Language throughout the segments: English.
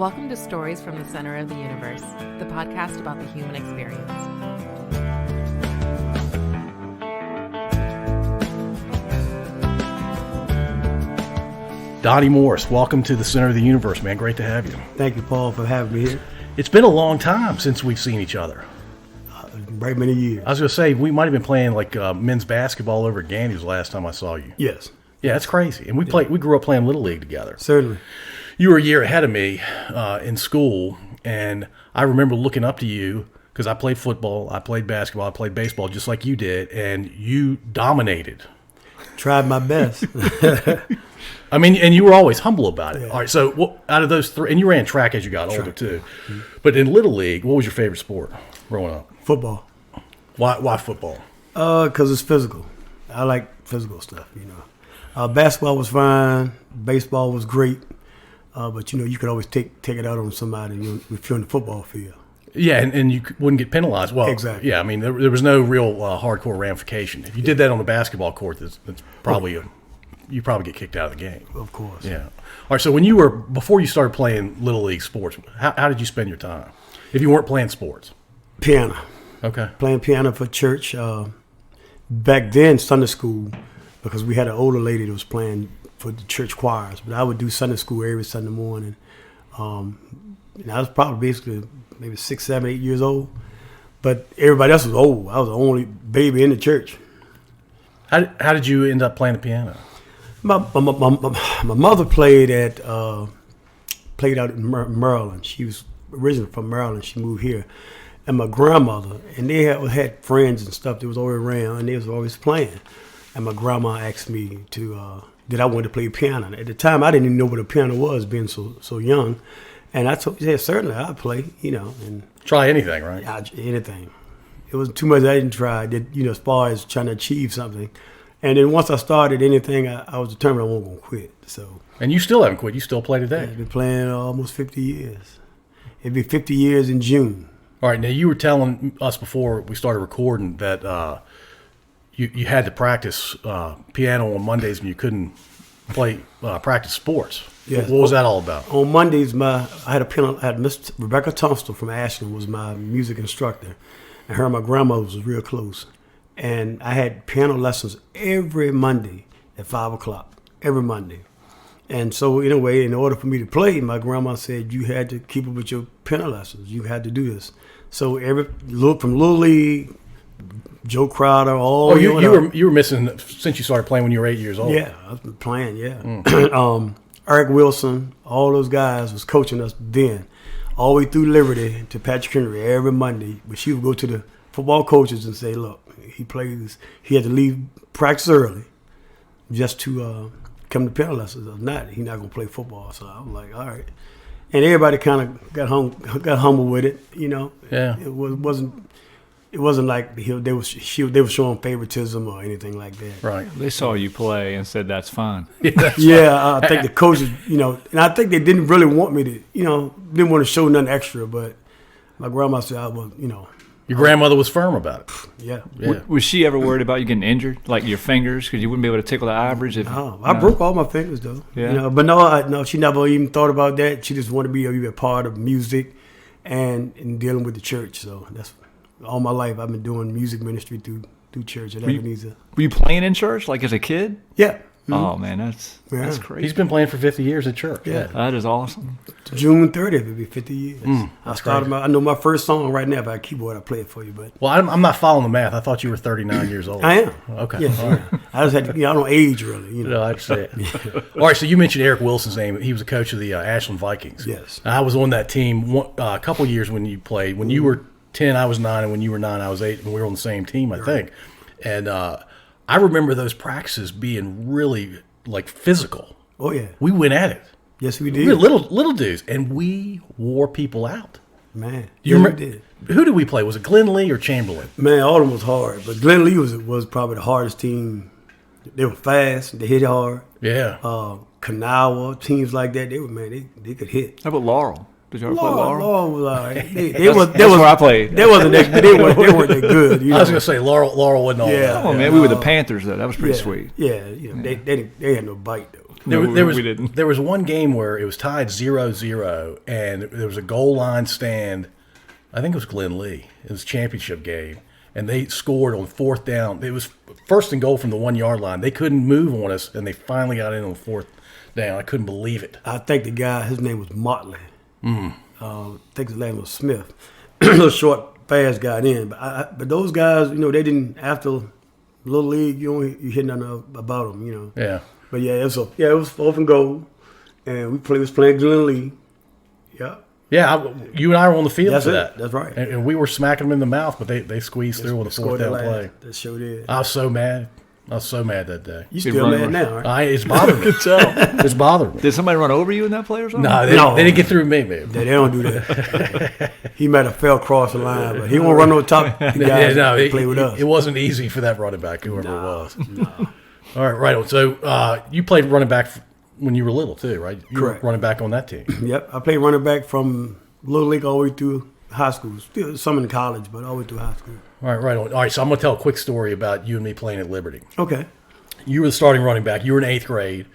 Welcome to Stories from the Center of the Universe, the podcast about the human experience. Donnie Morris, welcome to the Center of the Universe, man. Great to have you. Thank you, Paul, for having me here. It's been a long time since we've seen each other. Right many years. I was going to say, we might have been playing like men's basketball over at Gandy's the last time I saw you. Yes. Yeah, that's crazy. And we grew up playing Little League together. Certainly. You were a year ahead of me in school, and I remember looking up to you because I played football, I played basketball, I played baseball just like you did, and you dominated. Tried my best. I mean, and you were always humble about it. Yeah. All right, so out of those three, and you ran track as you got older too, but in Little League, what was your favorite sport growing up? Football. Why football? Because it's physical. I like physical stuff, you know. Basketball was fine. Baseball was great. But, you know, you could always take it out on somebody if you're on the football field. Yeah, and you wouldn't get penalized. Well, exactly. Yeah, I mean, there was no real hardcore ramification. If you did that on the basketball court, that's probably you probably get kicked out of the game. Of course. Yeah. All right, so before you started playing Little League sports, how did you spend your time if you weren't playing sports? Piano. Okay. Playing piano for church. Back then, Sunday school, because we had an older lady that was playing for the church choirs. But I would do Sunday school every Sunday morning. And I was probably basically maybe 6, 7, 8 years old. But everybody else was old. I was the only baby in the church. How did you end up playing the piano? My mother played out in Maryland. She was originally from Maryland. She moved here. And my grandmother, and they had friends and stuff that was always around, and they was always playing. And my grandma asked me that I wanted to play piano. At the time, I didn't even know what a piano was, being so young. And I told her, yeah, certainly I'll play, you know. And try anything, right? Anything. It wasn't too much I didn't try, as far as trying to achieve something. And then once I started anything, I was determined I wasn't going to quit. So. And you still haven't quit. You still play today. I've been playing almost 50 years. It'd be 50 years in June. All right. Now, you were telling us before we started recording that you had to practice piano on Mondays when you couldn't practice sports. Yes. What was that all about? On Mondays, I had Miss Rebecca Tunstall from Ashland was my music instructor, and her and my grandmother was real close. And I had piano lessons every Monday at 5 o'clock, every Monday. And so, in a way, in order for me to play, my grandma said you had to keep up with your piano lessons. You had to do this. So from Little League, Joe Crowder, all. Oh, you were missing since you started playing when you were 8 years old. Yeah, I've been playing. Yeah, Eric Wilson, all those guys was coaching us then, all the way through Liberty to Patrick Henry every Monday. But she would go to the football coaches and say, "Look, he had to leave practice early just to come to piano lessons. If not, he's not gonna play football." So I was like, "All right." And everybody kind of got humble with it, you know. Yeah. It wasn't like they were showing favoritism or anything like that. Right. They saw you play and said that's fine. Yeah, I think the coaches, you know, and I think they didn't really want me to, you know, didn't want to show nothing extra. But my grandma said I was, you know. Your grandmother was firm about it. Yeah. Was she ever worried about you getting injured, like your fingers, because you wouldn't be able to tickle the ivories? I broke all my fingers though. Yeah. You know, but no, she never even thought about that. She just wanted to be a part of music and dealing with the church. So that's all my life I've been doing music ministry through church at Ebenezer. Were you playing in church, like as a kid? Yeah. Mm-hmm. Oh man, that's crazy. He's been playing for 50 years at church. Yeah. That is awesome. June 30th, it'll be 50 years. Crazy. I know my first song right now. If I had a keyboard, I play it for you. But Well, I'm not following the math. I thought you were 39 years old. I am. Okay. Yeah. All right. I just had to, I don't age really. You know. No, I understand. All right, so you mentioned Eric Wilson's name. He was a coach of the Ashland Vikings. Yes. I was on that team a couple years when you played. When you were 10, I was 9, and when you were 9, I was 8, and we were on the same team, I think. And I remember those practices being really like physical. Oh yeah. We went at it. Yes, we We did. were little dudes, and we wore people out. Man, You yes, remember? we did. Who did we play? Was it Glenn Lee or Chamberlain? Man, all of them was hard, but Glen Lee was probably the hardest team. They were fast. They hit hard. Yeah. Kanawha, teams like that. They could hit. How about Laurel? Did you ever play Laurel? Laurel was all right. That's where I played. They weren't that good. You know? I was going to say Laurel wasn't all Yeah. that. Oh man, we were the Panthers though. That was pretty Yeah, sweet. yeah. You know, they had no bite though. We didn't. There was one game where it was tied 0-0, and there was a goal line stand. I think it was Glenn Lee. It was a championship game, and they scored on fourth down. It was first and goal from the 1 yard line. They couldn't move on us, and they finally got in on fourth down. I couldn't believe it. I think the guy, his name was Motley. I think his name was Smith. Little short, fast got in. But those guys, they didn't, after Little League, you hear nothing about them, Yeah. But yeah, it was fourth and goal, and we was playing Glen Lee. Yeah. Yeah, you and I were on the field That's for it. that. That's right. And we were smacking them in the mouth, but they squeezed through with a fourth down play. That sure did. I was so mad. I was so mad that day. You still mad now, right? It's bothering me. It's bothering me. Did somebody run over you in that play or something? No, they didn't get through me, man. They don't do that. He might have fell across the line, but he won't run on top of the guys that play with us. It wasn't easy for that running back, whoever it was. No. All right on. So you played running back when you were little too, right? You Correct. were running back on that team. Yep. I played running back from Little League all the way through high school. Still some in college, but all the way through high school. All right on. All right, so I'm going to tell a quick story about you and me playing at Liberty. Okay. You were the starting running back. You were in 8th grade.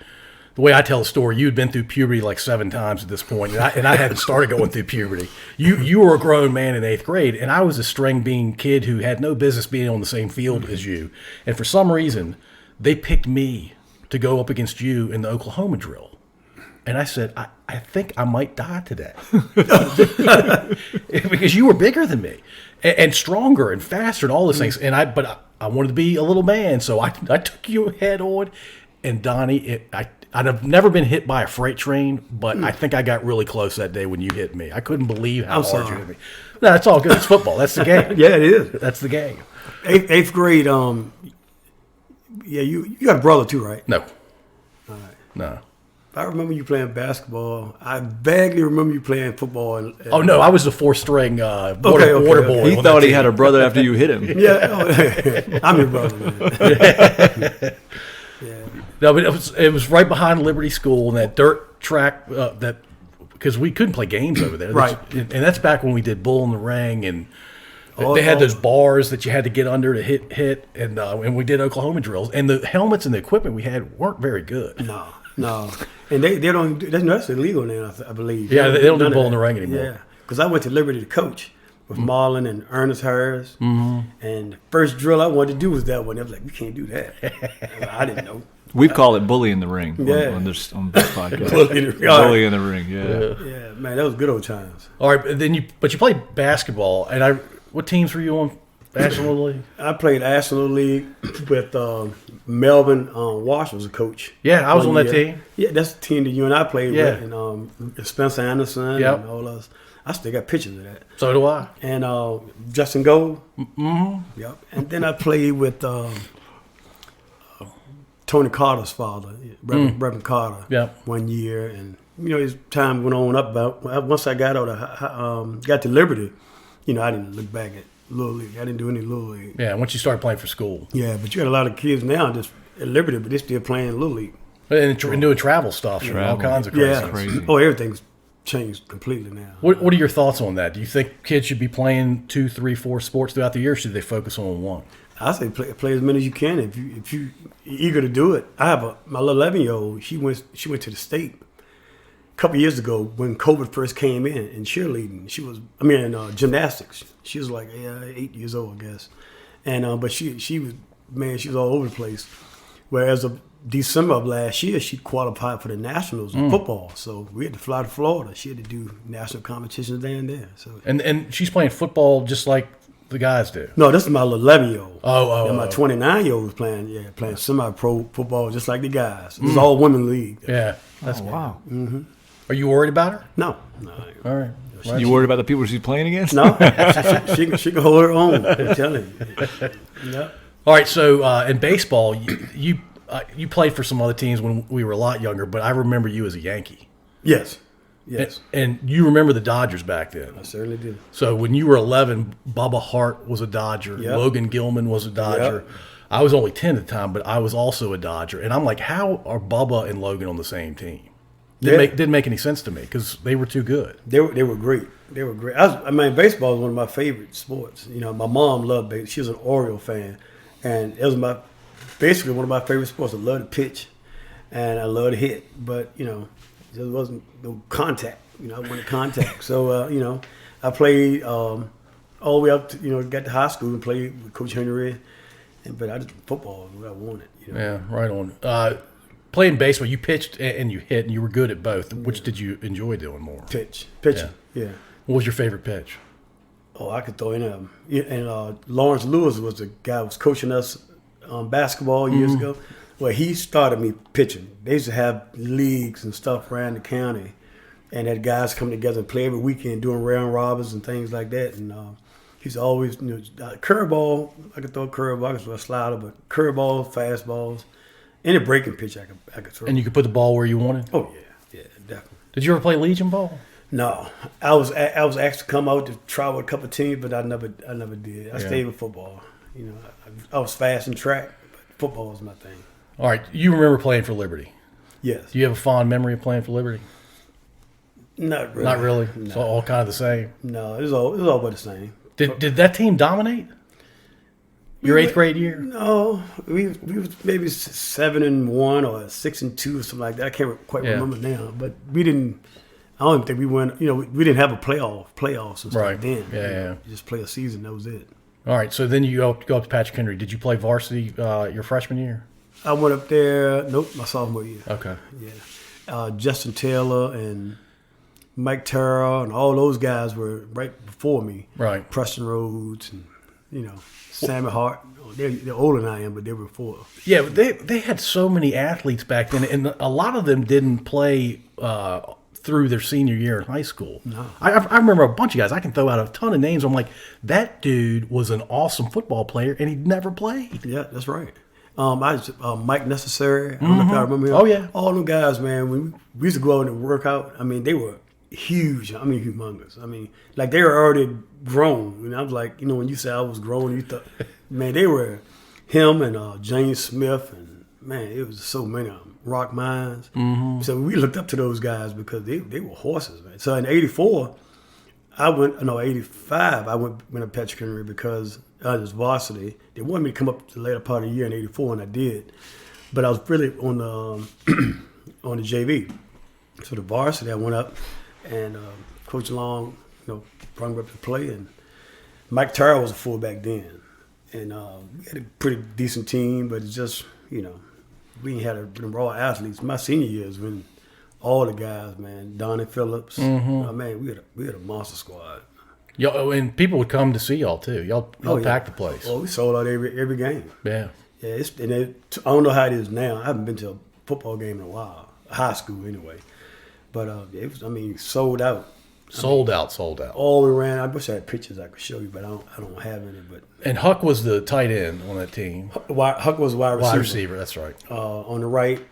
The way I tell the story, you had been through puberty like 7 times at this point, and I hadn't started going through puberty. You were a grown man in 8th grade, and I was a string bean kid who had no business being on the same field as you. And for some reason, they picked me to go up against you in the Oklahoma drill. And I said, I think I might die today. Because you were bigger than me and stronger and faster and all those things. But I wanted to be a little man, so I took you head on. And Donnie, I'd have never been hit by a freight train, but I think I got really close that day when you hit me. I couldn't believe how hard you hit me. No, it's all good. It's football. That's the game. Yeah, it is. That's the game. Eighth grade, yeah, you got a brother too, right? No. No. I remember you playing basketball. I vaguely remember you playing football. Oh, no, I was the 4th-string water boy. He thought he had a brother after you hit him. Yeah, I'm your brother, man. Yeah. No, but it was right behind Liberty School and that dirt track because we couldn't play games over there. Right. And that's back when we did Bull in the Ring and they had those bars that you had to get under to hit and we did Oklahoma drills. And the helmets and the equipment we had weren't very good. No. And they don't. That's illegal now, I believe. Yeah, they don't do Bull in the Ring anymore. Yeah, because I went to Liberty to coach with Marlon and Ernest Harris. Mm-hmm. And the first drill I wanted to do was that one. I was like, we can't do that. I didn't know. We call it bully in the ring on this podcast. Bully in the ring, Yeah, man, that was good old times. All right, but you played basketball, and what teams were you on? National League? I played National League with Melvin Walsh was a coach. Yeah, I was on that team. Yeah, that's the team that you and I played with, and Spencer Anderson and all us. I still got pictures of that. So do I. And Justin Gold. Mm-hmm. Yep. And then I played with Tony Carter's father, Reverend Carter. Yep. 1 year, and his time went on up. Once I got got to Liberty, I didn't look back at Little League. I didn't do any Little League. Yeah, once you started playing for school. Yeah, but you got a lot of kids now just at Liberty, but they still playing Little League. And doing travel stuff, all kinds of crazy. Crazy. Oh, everything's changed completely now. What are your thoughts on that? Do you think kids should be playing 2, 3, 4 sports throughout the year, or should they focus on one? I say play as many as you can if you eager to do it. I have my little 11-year-old. She went to the state a couple years ago when COVID first came in cheerleading. She was gymnastics. She was like 8 years old, I guess. And but she was all over the place. Whereas of December of last year, she qualified for the nationals in football. So we had to fly to Florida. She had to do national competitions there. So and she's playing football just like the guys do. No, this is my little 11-year-old. And my 29-year-old was playing semi-pro football just like the guys. It was all women league. Yeah. That's wow. Mm-hmm. Are you worried about her? No. All right. You worried about the people she's playing against? No. she can hold her own. I'm telling you. Yeah. All right. So in baseball, you played for some other teams when we were a lot younger, but I remember you as a Yankee. Yes. And you remember the Dodgers back then. I certainly do. So when you were 11, Bubba Hart was a Dodger. Yep. Logan Gilman was a Dodger. Yep. I was only 10 at the time, but I was also a Dodger. And I'm like, how are Bubba and Logan on the same team? Didn't make any sense to me because they were too good. They were great. They were great. Baseball was one of my favorite sports. My mom loved baseball. She was an Oriole fan. And it was basically one of my favorite sports. I loved to pitch. and I love to hit, but there wasn't no contact. I wanted contact, so I played all the way up to got to high school and played with Coach Henry, but football was what I wanted. Yeah, right on. Playing baseball, you pitched and you hit, and you were good at both. Which did you enjoy doing more? Pitching. Yeah. What was your favorite pitch? Oh, I could throw in them. And Lawrence Lewis was the guy who was coaching us basketball years ago. Well, he started me pitching. They used to have leagues and stuff around the county, and had guys come together and play every weekend doing round robins and things like that. And he's always, curveball. I could throw a curveball. I could throw a slider, but curveball, fastballs, any breaking pitch I could throw. And you could put the ball where you wanted? Oh, yeah, definitely. Did you ever play Legion ball? No, I was asked to come out to try with a couple of teams, but I never did. I stayed with football. I was fast in track, but football was my thing. All right, you remember playing for Liberty? Yes. Do you have a fond memory of playing for Liberty? Not really. Not really. No. It's all kind of the same. No, it was all about the same. Did that team dominate your 8th grade year? No, we was maybe 7-1 or 6-2 or something like that. I can't quite remember now, but we didn't. I don't even think we went. We didn't have a playoffs and stuff then. Yeah. You just play a season. That was it. All right. So then you go up to Patrick Henry. Did you play varsity your freshman year? I went up there. Nope, my sophomore year. Okay. Yeah. Justin Taylor and Mike Terrell and all those guys were right before me. Right. Preston Rhodes and Sammy Hart. They're older than I am, but they were before. Yeah, they had so many athletes back then, and a lot of them didn't play through their senior year in high school. No. I remember a bunch of guys. I can throw out a ton of names. I'm like, that dude was an awesome football player, and he never played. Yeah, that's right. Mike Necessary. I don't know if y'all remember him. Oh, yeah. All them guys, man, we used to go out and work out. I mean, they were huge. I mean, humongous. I mean, like they were already grown. And I was like, when you said I was grown, you thought, man, they were him and James Smith. And, man, it was so many of them. Rock Mines. Mm-hmm. So we looked up to those guys because they were horses, man. So in 85, I went to Patrick Henry because I was varsity. They wanted me to come up the later part of the year in 84, and I did. But I was really on the on the JV. So the varsity, I went up, and Coach Long, brought me up to play. And Mike Terrell was a fullback then. And we had a pretty decent team, but it's just, we ain't had them raw athletes. My senior years when all the guys, man, Donnie Phillips, man, we had a monster squad. Y'all, and people would come to see y'all too. Y'all packed the place. Oh, we sold out every game. Yeah. Yeah, I don't know how it is now. I haven't been to a football game in a while, high school anyway. But it was, sold out. Sold out. All we ran. I wish I had pictures I could show you, but I don't have any. But and Huck was the tight end on that team. Huck was wide receiver. Wide receiver, that's right. On the right,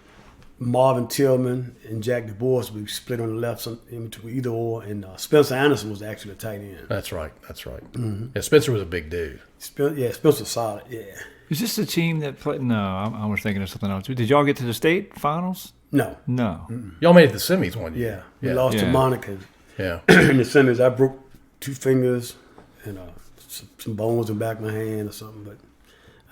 Marvin Tillman and Jack DuBois. We split on the left, in between either or. And Spencer Anderson was actually the tight end. That's right. Mm-hmm. Yeah, Spencer was a big dude. Spencer's solid. Yeah. Is this the team that played? No, I was thinking of something else. Did y'all get to the state finals? No. Mm-mm. Y'all made it to the semis one year. Yeah. We lost to Monica. Yeah. In the semis, I broke 2 fingers and some bones in the back of my hand or something. But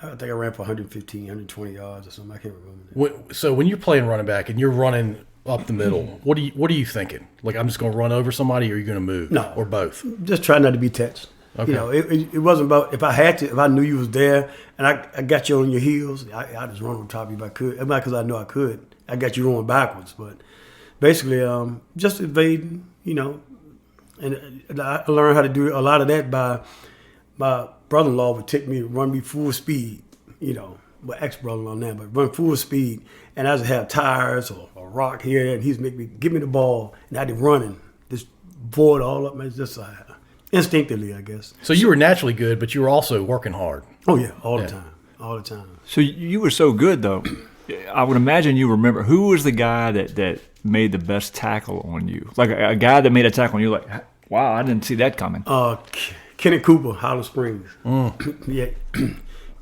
I think I ran for 115, 120 yards or something. I can't remember. So when you're playing running back and you're running up the middle, what are you thinking? Like, I'm just going to run over somebody, or are you going to move? No. Or both? Just try not to be touched. Okay. It wasn't about if I had to, if I knew you was there and I got you on your heels, I just run on top of you if I could. Not because I know I could. I got you going backwards, but basically just evading, and I learned how to do a lot of that by my brother-in-law would take me to run me full speed, my ex-brother-in-law now, but run full speed, and I just have tires or a rock here, and he's make me give me the ball, and I'd be running, just board all up, man, just instinctively, I guess. So you were naturally good, but you were also working hard. Oh yeah, all the time. So you were so good though. I would imagine you remember who was the guy that made the best tackle on you, like a guy that made a tackle on you, like, wow, I didn't see that coming. Kenny Cooper, Holland Springs. Yeah,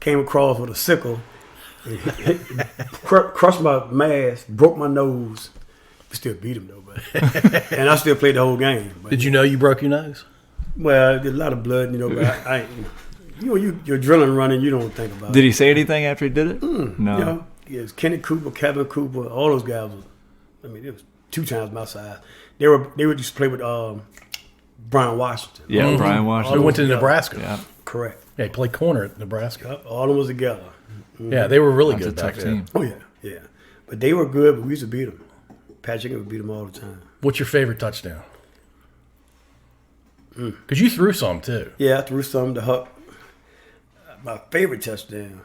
came across with a sickle, crushed my mask, broke my nose. We still beat him though, but and I still played the whole game. But, did you know you broke your nose? Well, there's a lot of blood, but I you're drilling running, you don't think about it. Did he say anything after he did it? No. it was Kenny Cooper, Kevin Cooper, all those guys. It was 2 times my size. They would used to play with Brian Washington. Yeah, Brian Washington. We went to Nebraska. Yeah. Correct. Yeah, he played corner at Nebraska. Yep, all of them was together. Yeah, they were really That's good a back tough then. team. Oh yeah. But they were good, but we used to beat them. Patrick would beat them all the time. What's your favorite touchdown? Because you threw some too. Yeah, I threw some to Huck. My favorite touchdown.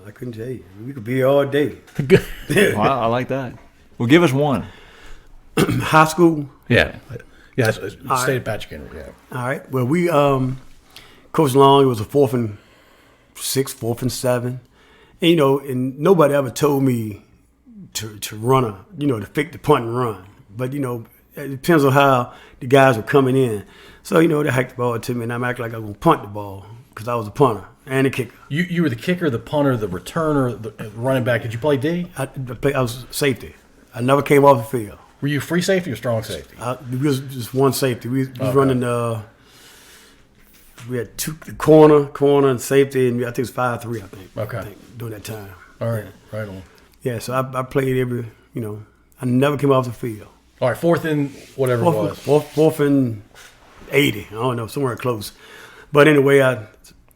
I couldn't tell you. We could be here all day. Wow, I like that. Well, give us one. High school. Yeah. Yeah, state right. of Patrick Henry, yeah. All right. Well, we Coach Long. It was a 4th and 6, 4th and 7, and and nobody ever told me to run to fake the punt and run. But it depends on how the guys were coming in. So they hiked the ball to me, and I'm acting like I was gonna punt the ball because I was a punter and a kicker. You were the kicker, the punter, the returner, the running back. Did you play D? I was safety. I never came off the field. Were you free safety or strong safety? We was just one safety. We was running we had 2 corner and safety, and I think it was 5-3. I think. Okay. During that time. All right, right on. Yeah. So I played every. I never came off the field. All right, 4th and whatever it was. Fourth and 80. I don't know, somewhere close. But anyway, I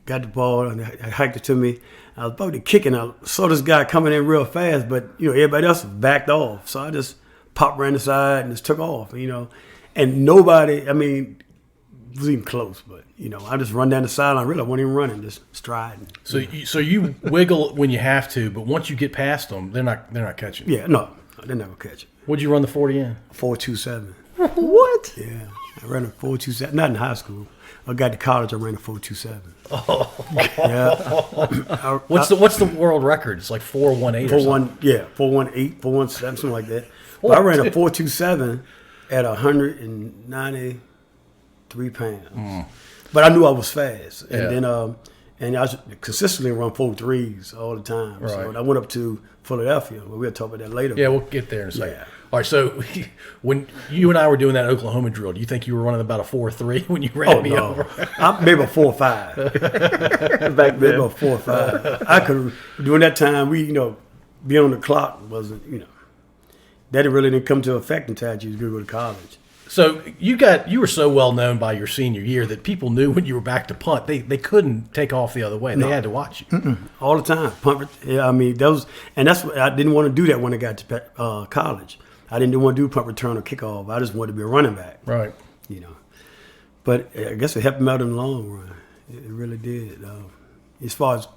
got the ball and I hiked it to me. I was about to kick, and I saw this guy coming in real fast, but everybody else backed off. So I just popped around the side and just took off. And nobody, was even close. But I just run down the sideline. Really, I wasn't even running, just striding. So you wiggle when you have to, but once you get past them, they're not catching. Yeah, no, they never catch it. What'd you run the 40 in? 4.27. What? Yeah, I ran a 4.27. Not in high school. I got to college. I ran a 4.27. Oh, yeah. What's the world record? It's like 4.18 or something. 4.18, 4.17, something like that. But I ran a 4.27 at 193 pounds. But I knew I was fast, and then and I consistently run 4.3s all the time. Right. So I went up to Philadelphia. But we'll talk about that later. Yeah, we'll get there in a second. Yeah. All right, so when you and I were doing that Oklahoma drill, do you think you were running about a 4.3 when you ran me over? Maybe a 4.5. Back then, maybe a 4.5. I could during that time. We being on the clock wasn't that really didn't come to effect until you was go to college. So you were so well known by your senior year that people knew when you were back to punt, they couldn't take off the other way. They had to watch you. All the time. Punt. Yeah, that's what I didn't want to do that when I got to college. I didn't want to do punt return or kickoff. I just wanted to be a running back. Right. But I guess it helped me out in the long run. It really did. As far as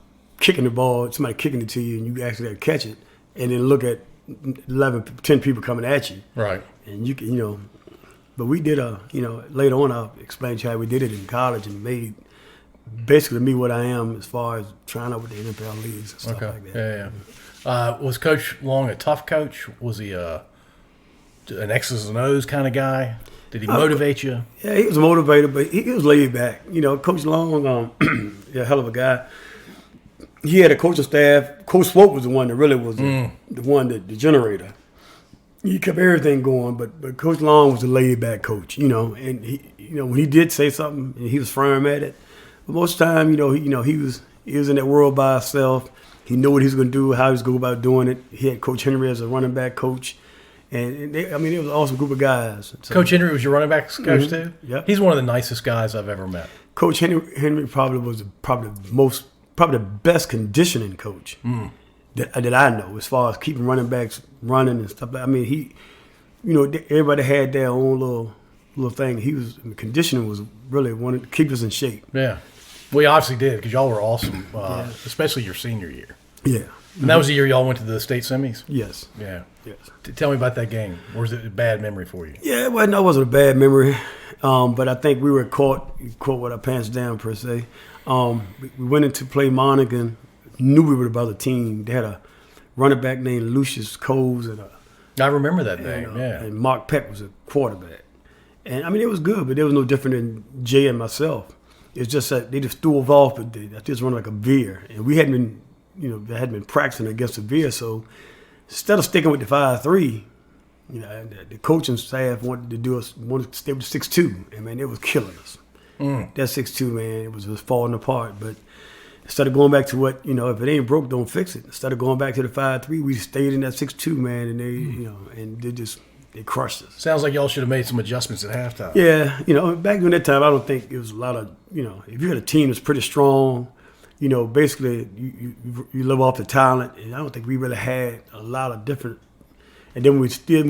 kicking the ball, somebody kicking it to you, and you actually got to catch it, and then look at 10 people coming at you. Right. And you can, but we did later on I'll explain to you how we did it in college and made basically me what I am as far as trying out with the NFL leagues and stuff like that. Yeah. Was Coach Long a tough coach? Was he an X's and O's kind of guy? Did he motivate you? Yeah, he was motivated, but he was laid back. Coach Long, a hell of a guy. He had a coaching staff. Coach Swope was the one that really was the the generator. He kept everything going, but Coach Long was a laid back coach, and he, when he did say something, he was firm at it. But most of the time, he was in that world by himself. He knew what he was going to do, how he was going about doing it. He had Coach Henry as a running back coach. And it was an awesome group of guys. So, Coach Henry was your running backs coach too? Yep. He's one of the nicest guys I've ever met. Coach Henry probably was the best conditioning coach that I know as far as keeping running backs running and stuff. Everybody had their own little thing. Conditioning was really one to keep us in shape. Yeah. We obviously did because y'all were awesome, especially your senior year. Yeah. And that was the year y'all went to the state semis? Yes. Yeah. Yes. Tell me about that game. Or was it a bad memory for you? Yeah, well, no, it wasn't a bad memory. But I think we were caught with our pants down, per se. We went into play Monaghan, knew we were the other team. They had a running back named Lucius Coles. I remember that name, And Mark Peck was a quarterback. And, it was good, but it was no different than Jay and myself. It's just that they just threw us off, but they just run like a veer. And we hadn't been they hadn't been practicing against the veer, so instead of sticking with the 5-3, the coaching staff wanted to stay with 6-2, and man, it was killing us. That 6-2, man, it was falling apart. But instead of going back to what, if it ain't broke, don't fix it. Instead of going back to the 5-3, we stayed in that 6-2, man, and and they crushed us. Sounds like y'all should have made some adjustments at halftime. Yeah, back during that time, I don't think it was a lot of, if you had a team that's pretty strong, basically you live off the talent, and I don't think we really had a lot of different. And then when we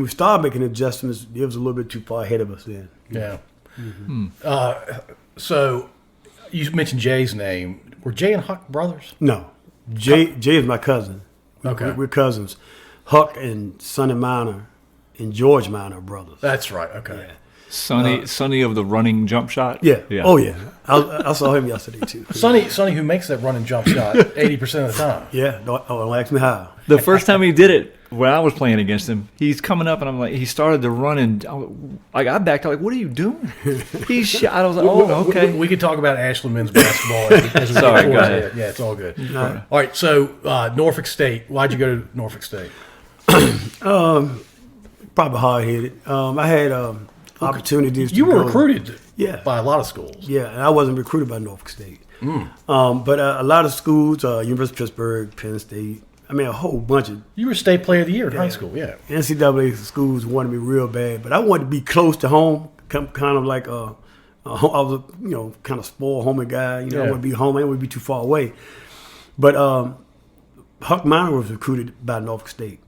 started making adjustments, it was a little bit too far ahead of us then. Yeah. Mm-hmm. So you mentioned Jay's name. Were Jay and Huck brothers? No, Jay is my cousin. Okay, we're cousins. Huck and Sonny Minor and George Minor are brothers. That's right. Okay. Yeah. Sonny of the running jump shot. Yeah. Oh yeah. I saw him yesterday too. Sonny, who makes that running jump shot 80% of the time. Yeah. Don't ask me how. The first time he did it, when I was playing against him, he's coming up and I'm like, he started to run and I backed out like, what are you doing? He shot. I was like, oh, okay. We could talk about Ashland men's basketball. As we Sorry, go go ahead. Yeah, it's all good. No. All right. So Norfolk State. Why'd you go to Norfolk State? Probably hard headed. I had opportunities. You to were go. recruited. Yeah. By a lot of schools. Yeah, and I wasn't recruited by Norfolk State. But a lot of schools, University of Pittsburgh, Penn State. I mean, a whole bunch of You were state player of the year in high school. Yeah. NCAA schools wanted me real bad, but I wanted to be close to home, kind of like I was a kind of spoiled homey guy. I wanted to be home. I didn't want to be too far away. But Huck Minor was recruited by Norfolk State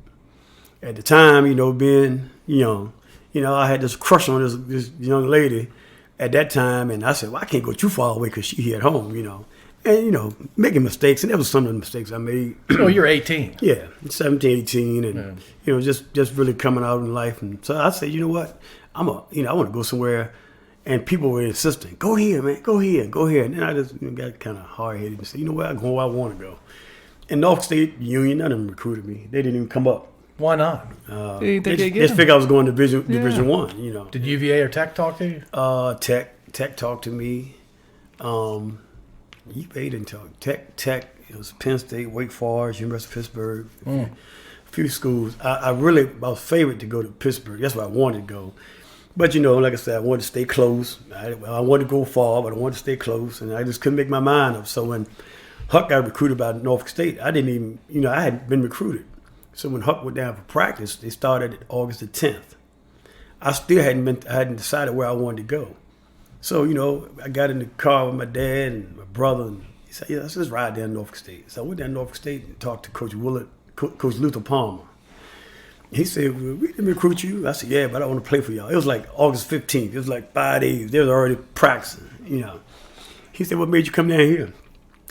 at the time. Being I had this crush on this young lady at that time, and I said, well, I can't go too far away because she here at home. And, making mistakes. And that was some of the mistakes I made. Oh, you're 18. Yeah, 17, 18. And, just really coming out in life. And so I said, you know what? I want to go somewhere. And people were insisting, go here, man, go here, go here. And then I just got kind of hard-headed and said, you know what? I go where I want to go. And Norfolk State Union, none of them recruited me. They didn't even come up. Why not? They just figured I was going to Division One. Did UVA or Tech talk to you? Tech talked to me. UVA didn't talk. Tech. It was Penn State, Wake Forest, University of Pittsburgh. A few schools. I was favored to go to Pittsburgh. That's where I wanted to go. But like I said, I wanted to stay close. I wanted to go far, but I wanted to stay close, and I just couldn't make my mind up. So when Huck got recruited by Norfolk State, I didn't even. I hadn't been recruited. So when Huck went down for practice, they started August the 10th. I still hadn't decided where I wanted to go. So, I got in the car with my dad and my brother, and he said, let's just ride down to Norfolk State. So I went down to Norfolk State and talked to Coach Luther Palmer. He said, well, we didn't recruit you. I said, yeah, but I want to play for y'all. It was like August 15th. It was like 5 days. They was already practicing, He said, what made you come down here?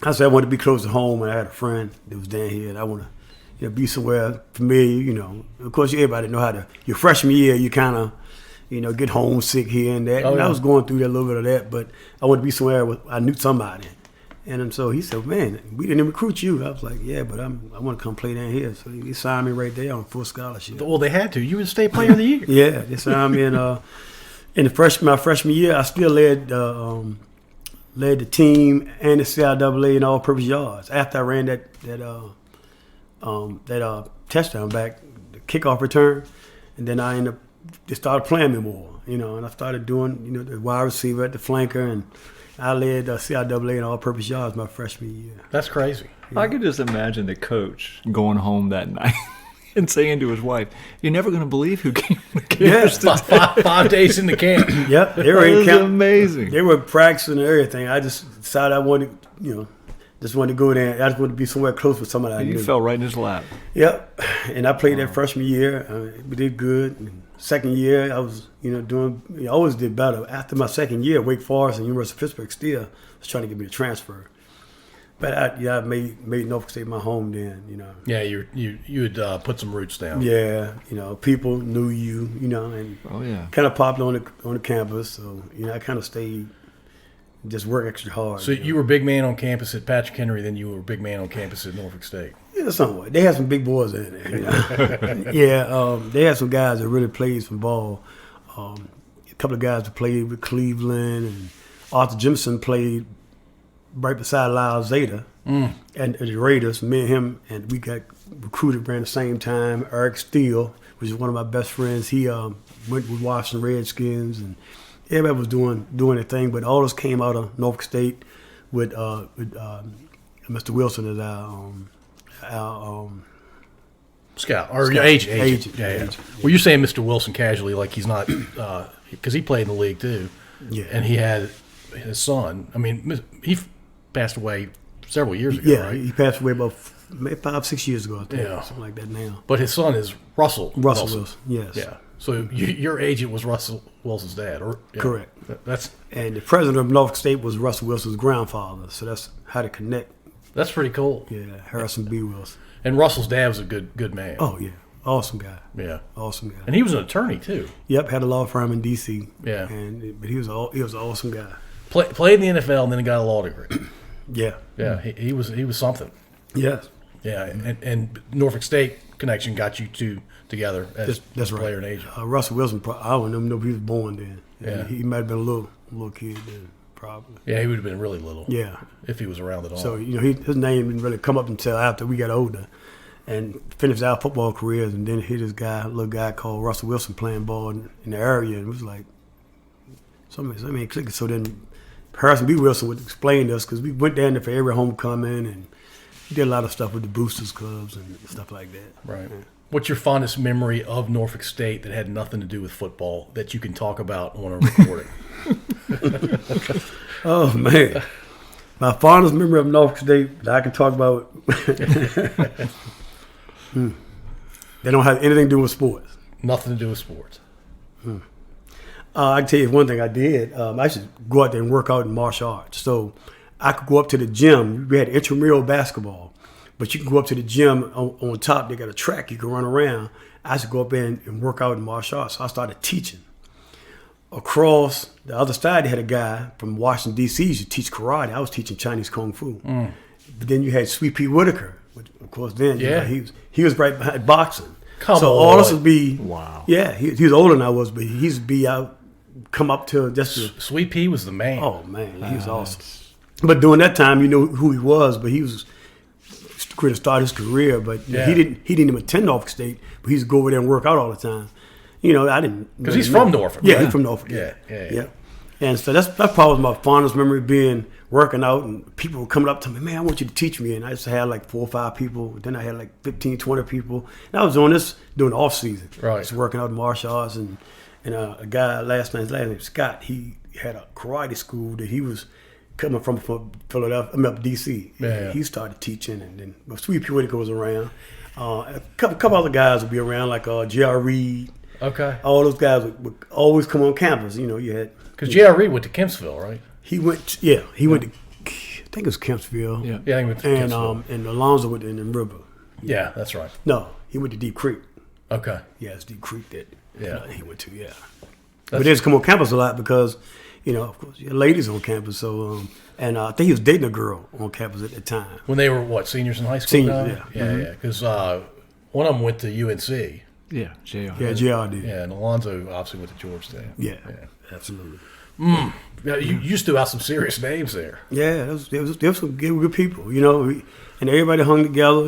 I said, I wanted to be close to home, and I had a friend that was down here, and I want to be somewhere familiar, Of course, everybody know how to. Your freshman year, you kind of, get homesick here and that. I was going through a little bit of that, but I wanted to be somewhere where I knew somebody. And so he said, man, we didn't recruit you. I was like, yeah, but I want to come play down here. So he signed me right there on full scholarship. Well, they had to. You were the state player of the year. Yeah, they signed me in my freshman year. I still led the team and the CIAA in all-purpose yards after I ran that touchdown back, the kickoff return, and then I just started playing me more, and I started doing, the wide receiver at the flanker, and I led CIAA in all-purpose yards my freshman year. That's crazy. I could just imagine the coach going home that night and saying to his wife, "You're never going to believe who came to campus today." 5 days in the camp. Yep, they were in camp. Amazing. They were practicing and everything. I just decided I wanted, just wanted to go there. I just wanted to be somewhere close with somebody I knew. You fell right in his lap. Yep, and I played that freshman year. We did good. And second year, I was, doing. I always did better. After my second year, Wake Forest and University of Pittsburgh still was trying to get me to transfer. But I made Norfolk State my home then. Yeah, you had put some roots down. Yeah, people knew you. And kind of popped on the campus. So I kind of stayed. Just work extra hard. So you were a big man on campus at Patrick Henry, then you were a big man on campus at Norfolk State. Yeah, somewhat. They had some big boys in there. Yeah, they had some guys that really played some ball. A couple of guys that played with Cleveland, and Arthur Jimson played right beside Lyle Zeta and the Raiders. Me and him, and we got recruited around the same time. Eric Steele, which is one of my best friends, he went with Washington Redskins, and everybody was doing their thing, but all this came out of Norfolk State with Mr. Wilson is our Scout or Scout. agent. Agent. Yeah. Agent. Well, you're saying Mr. Wilson casually, like he's not, because he played in the league too. Yeah. And he had his son. I mean, he passed away several years ago, Yeah, right? he passed away about maybe 5-6 years ago, I think, Yeah. something like that now. But his son is Russell Wilson, yes. Yeah. So your agent was Russell Wilson's dad, or yeah. Correct. That's And the president of Norfolk State was Russell Wilson's grandfather, so that's how to connect. pretty cool. Yeah, Harrison B. Wilson. And Russell's dad was a good man. Oh, yeah. Awesome guy. Yeah. Awesome guy. And he was an attorney too. Yep, had a law firm in D.C. Yeah. But he was an awesome guy. Played in the NFL and then got a law degree. Yeah. Yeah, he was something. Yes. Yeah, and Norfolk State connection got you two together as That's right. player and agent. Russell Wilson, I don't even know if he was born then. Yeah. He might have been a little kid then, probably. Yeah, he would have been really little. Yeah. If he was around at all. So, his name didn't really come up until after we got older and finished our football careers, and then hit this little guy called Russell Wilson playing ball in the area, and it was like, something clicking. So then Harrison B. Wilson would explain to us, because we went down there for every homecoming, and we did a lot of stuff with the Boosters Clubs and stuff like that. Right. Yeah. What's your fondest memory of Norfolk State that had nothing to do with football that you can talk about on a recording? Oh, man. My fondest memory of Norfolk State that I can talk about, they don't have anything to do with sports. Nothing to do with sports. I can tell you one thing I did. I used to go out there and work out in martial arts. So I could go up to the gym. We had intramural basketball, but you can go up to the gym on top. They got a track you can run around. I used to go up there and work out in martial arts. So I started teaching. Across the other side, they had a guy from Washington, D.C. He used to teach karate. I was teaching Chinese Kung Fu. But then you had Sweet Pea Whitaker, which, of course, then he was right behind boxing. So all this would be, wow. Yeah, he was older than I was, but he used to be out, come up to just to, Sweet Pea was the man. oh man, he was awesome. But during that time, you know who he was, but he was going to start his career. But he didn't even attend Norfolk State, but he used to go over there and work out all the time. I didn't, because he's from Norfolk. Yeah, right? he's from Norfolk. Yeah. And so that's probably my fondest memory, being working out, and people were coming up to me, man, I want you to teach me. And I used to have like 4 or 5 people. Then I had like 15, 20 people. And I was doing this during the off season. Right. Just working out in martial arts, and a guy his last name Scott. He had a karate school that he was coming from Philadelphia, up DC. Yeah. He started teaching, and then Sweet Pea Whitaker was around. A couple other guys would be around, like J.R. Reed. Okay. All those guys would always come on campus. You had. Because J.R. Reed went to Kempsville, right? He went to, I think it was Kempsville. Yeah. Yeah, I think he went to Kempsville. And Alonzo went in the river. Yeah, that's right. No, he went to Deep Creek. Okay. Yeah, it's Deep Creek that he went to, yeah. But they just come on campus a lot because, of course, you had ladies on campus. So, and I think he was dating a girl on campus at the time. When they were, seniors in high school? Seniors, Yeah, because one of them went to UNC. Yeah, JR. Yeah, JR did. Yeah, and Alonzo obviously went to Georgetown. Yeah, absolutely. Yeah, you just threw out some serious names there. Yeah, there was some good people, and everybody hung together,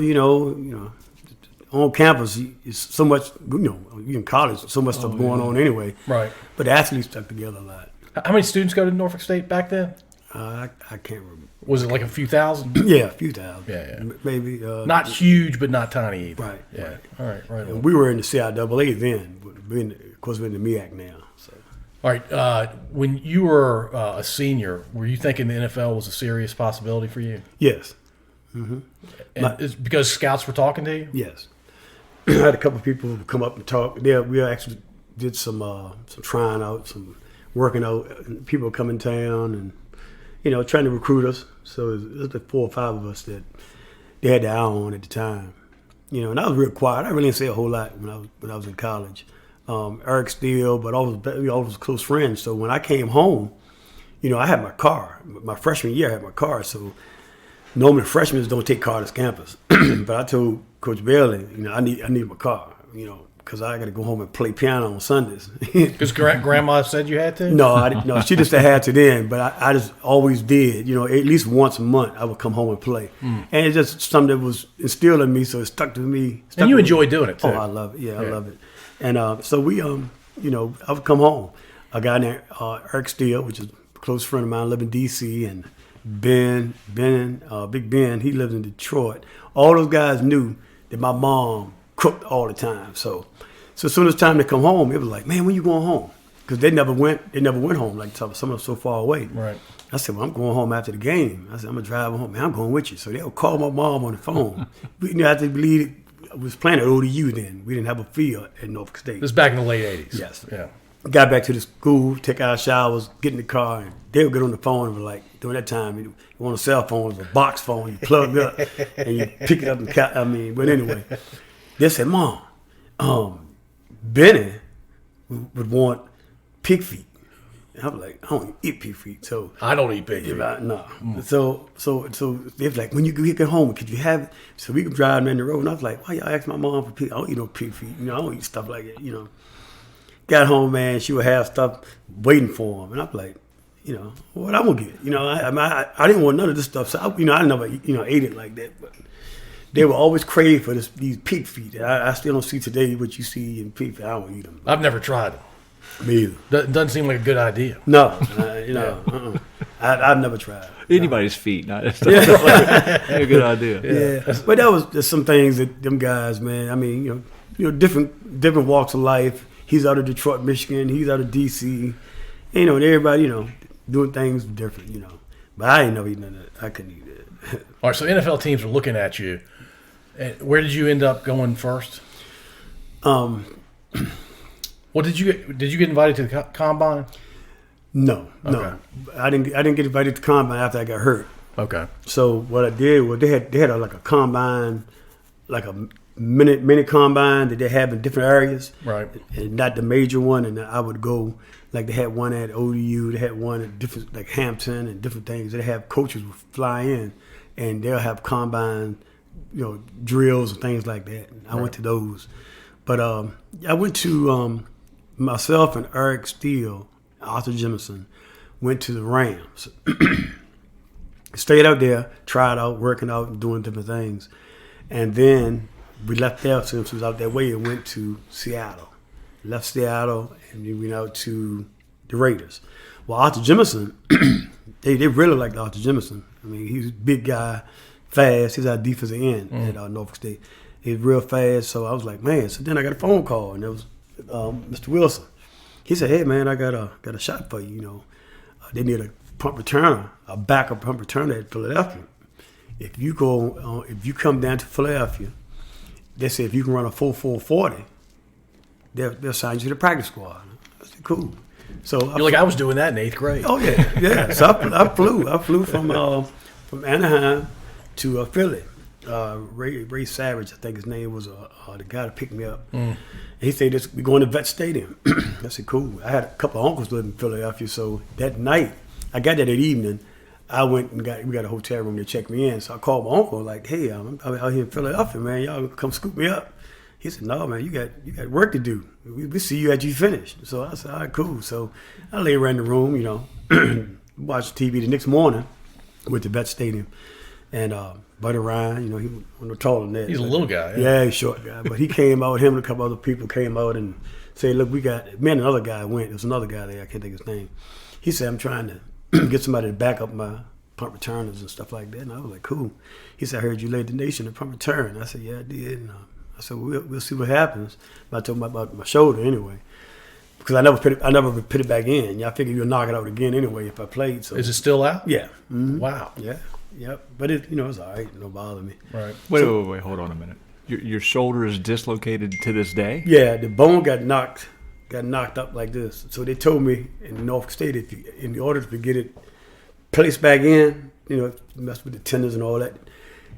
on campus. It's so much, in college, so much stuff going on anyway. Right. But the athletes stuck together a lot. How many students go to Norfolk State back then? I can't remember. Was it like a few thousand? Yeah, a few thousand. Yeah. Maybe. Not huge, but not tiny either. Right. Yeah. Right. All right. And we were in the CIAA then. Of course, we're in the MEAC now. So. All right. When you were a senior, were you thinking the NFL was a serious possibility for you? Yes. And it's because scouts were talking to you? Yes. I had a couple of people come up and talk. Yeah, we actually did some trying out, some working out. And people would come in town and, trying to recruit us. So it was like 4 or 5 of us that they had the eye on at the time. And I was real quiet. I really didn't say a whole lot when I was in college. Eric Steele, but all was close friends. So when I came home, I had my car. My freshman year, I had my car. So normally freshmen don't take car to campus. But I told Coach Bailey, I need my car, because I got to go home and play piano on Sundays. Because grandma said you had to? No, I didn't. No, she just had to then, but I just always did. At least once a month I would come home and play, and it's just something that was instilled in me, so it stuck to me. And you enjoy doing it too. Oh, I love it. Yeah, I love it. And so we, I would come home. A guy named Eric Steele, which is a close friend of mine, lived in D.C., and Ben, Big Ben, he lives in Detroit. All those guys knew that my mom cooked all the time. So as soon as time to come home, it was like, man, when you going home? Because they never went home. Like some of them so far away. Right. I said, well, I'm going home after the game. I said, I'm gonna drive home. Man, I'm going with you. So they would call my mom on the phone. I had to believe I was playing at ODU then. We didn't have a field at Norfolk State. This is back in the late 80s. Yes. Yeah. Got back to the school, take our showers, get in the car, and they would get on the phone and be like, during that time, you want a cell phone, it was a box phone, you plug up and you pick it up and but anyway, they said, Mom, Benny would want pig feet. And I was like, I don't eat pig feet, so I don't eat pig feet. No. So they was like, when you get home, could you have it? So we could drive down the road, and I was like, why y'all ask my mom for pig? I don't eat no pig feet. I don't eat stuff like that. Got home, man, she would have stuff waiting for him, and I'm like, what I'm gonna get? I didn't want none of this stuff, so I never ate it like that, but they were always crave for these pig feet. I still don't see today what you see in pig feet. I don't eat them. I've never tried them. Me either. Doesn't seem like a good idea. No, I've never tried. Anybody's feet, not a good idea. Yeah, but that was just some things that them guys, man. I mean, different walks of life. He's out of Detroit, Michigan. He's out of D.C. Everybody, doing things different, But I ain't never eaten none of that. I couldn't eat it. All right, so NFL teams are looking at you. And where did you end up going first? Well, did you get invited to the combine? No. Okay. I didn't get invited to combine after I got hurt. Okay. So what I did was they had like a combine, like a mini combine that they have in different areas, right? And not the major one. And I would go, like they had one at ODU, they had one at different, like Hampton and different things. They have coaches would fly in, and they'll have combine, drills and things like that. And I went to those, but I went to myself and Eric Steele, Arthur Jemison, went to the Rams. Stayed out there, tried out, working out, and doing different things, and then we left there since we was out that way and went to Seattle. Left Seattle and we went out to the Raiders. Well, Arthur Jemison, they really liked Arthur Jemison. I mean, he's a big guy, fast. He's our defensive end at Norfolk State. He's real fast. So I was like, man. So then I got a phone call, and it was Mr. Wilson. He said, hey, man, I got a shot for you. They need a punt returner, a backup punt returner at Philadelphia. If you come down to Philadelphia, they said if you can run a 4.40, they'll sign you to the practice squad. I said, cool. So I was doing that in 8th grade. Oh yeah. So I flew from Anaheim to Philly. Ray Savage, I think his name was, the guy that picked me up. And he said, we're going to Vet Stadium. I said, cool. I had a couple of uncles living in Philadelphia, so that night, I got there that evening. I went and we got a hotel room to check me in. So I called my uncle, like, hey, I'm out here in Philadelphia, man. Y'all come scoop me up. He said, no, man, you got work to do. We see you after you finish. So I said, all right, cool. So I lay around the room, watched TV the next morning with the Vet Stadium. And Buddy Ryan, he was no taller than that. He's a little guy. Yeah, he's a short guy. But he came out, him and a couple other people came out and said, look, me and another guy went. There was another guy there, I can't think of his name. He said, I'm trying to get somebody to back up my punt returners and stuff like that. And I was like, cool. He said, I heard you led the nation in punt return. I said, yeah, I did. And I said, we'll see what happens. But I told him about my shoulder anyway. Because I never put it back in. I figured you'll knock it out again anyway if I played. So is it still out? Yeah. Mm-hmm. Wow. Yeah. Yep. But it's all right. No bother me. Right. Wait, hold on a minute. Your shoulder is dislocated to this day? Yeah, the bone got knocked up like this. So they told me in Norfolk State, in order to get it placed back in, mess with the tendons and all that,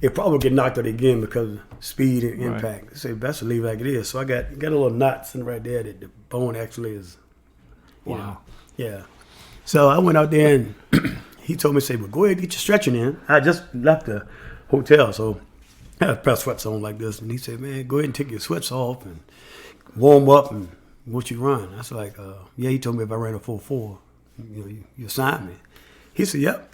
it probably get knocked out again because of speed and impact. They say best to leave like it is. So I got a little knots in right there that the bone actually is. Wow. Yeah. So I went out there and he told me, well, go ahead and get your stretching in. I just left the hotel, so I had a pair of sweats on like this. And he said, man, go ahead and take your sweats off and warm up and won't you run? I was like, yeah, he told me if I ran a 4.4, you sign me. He said, yep.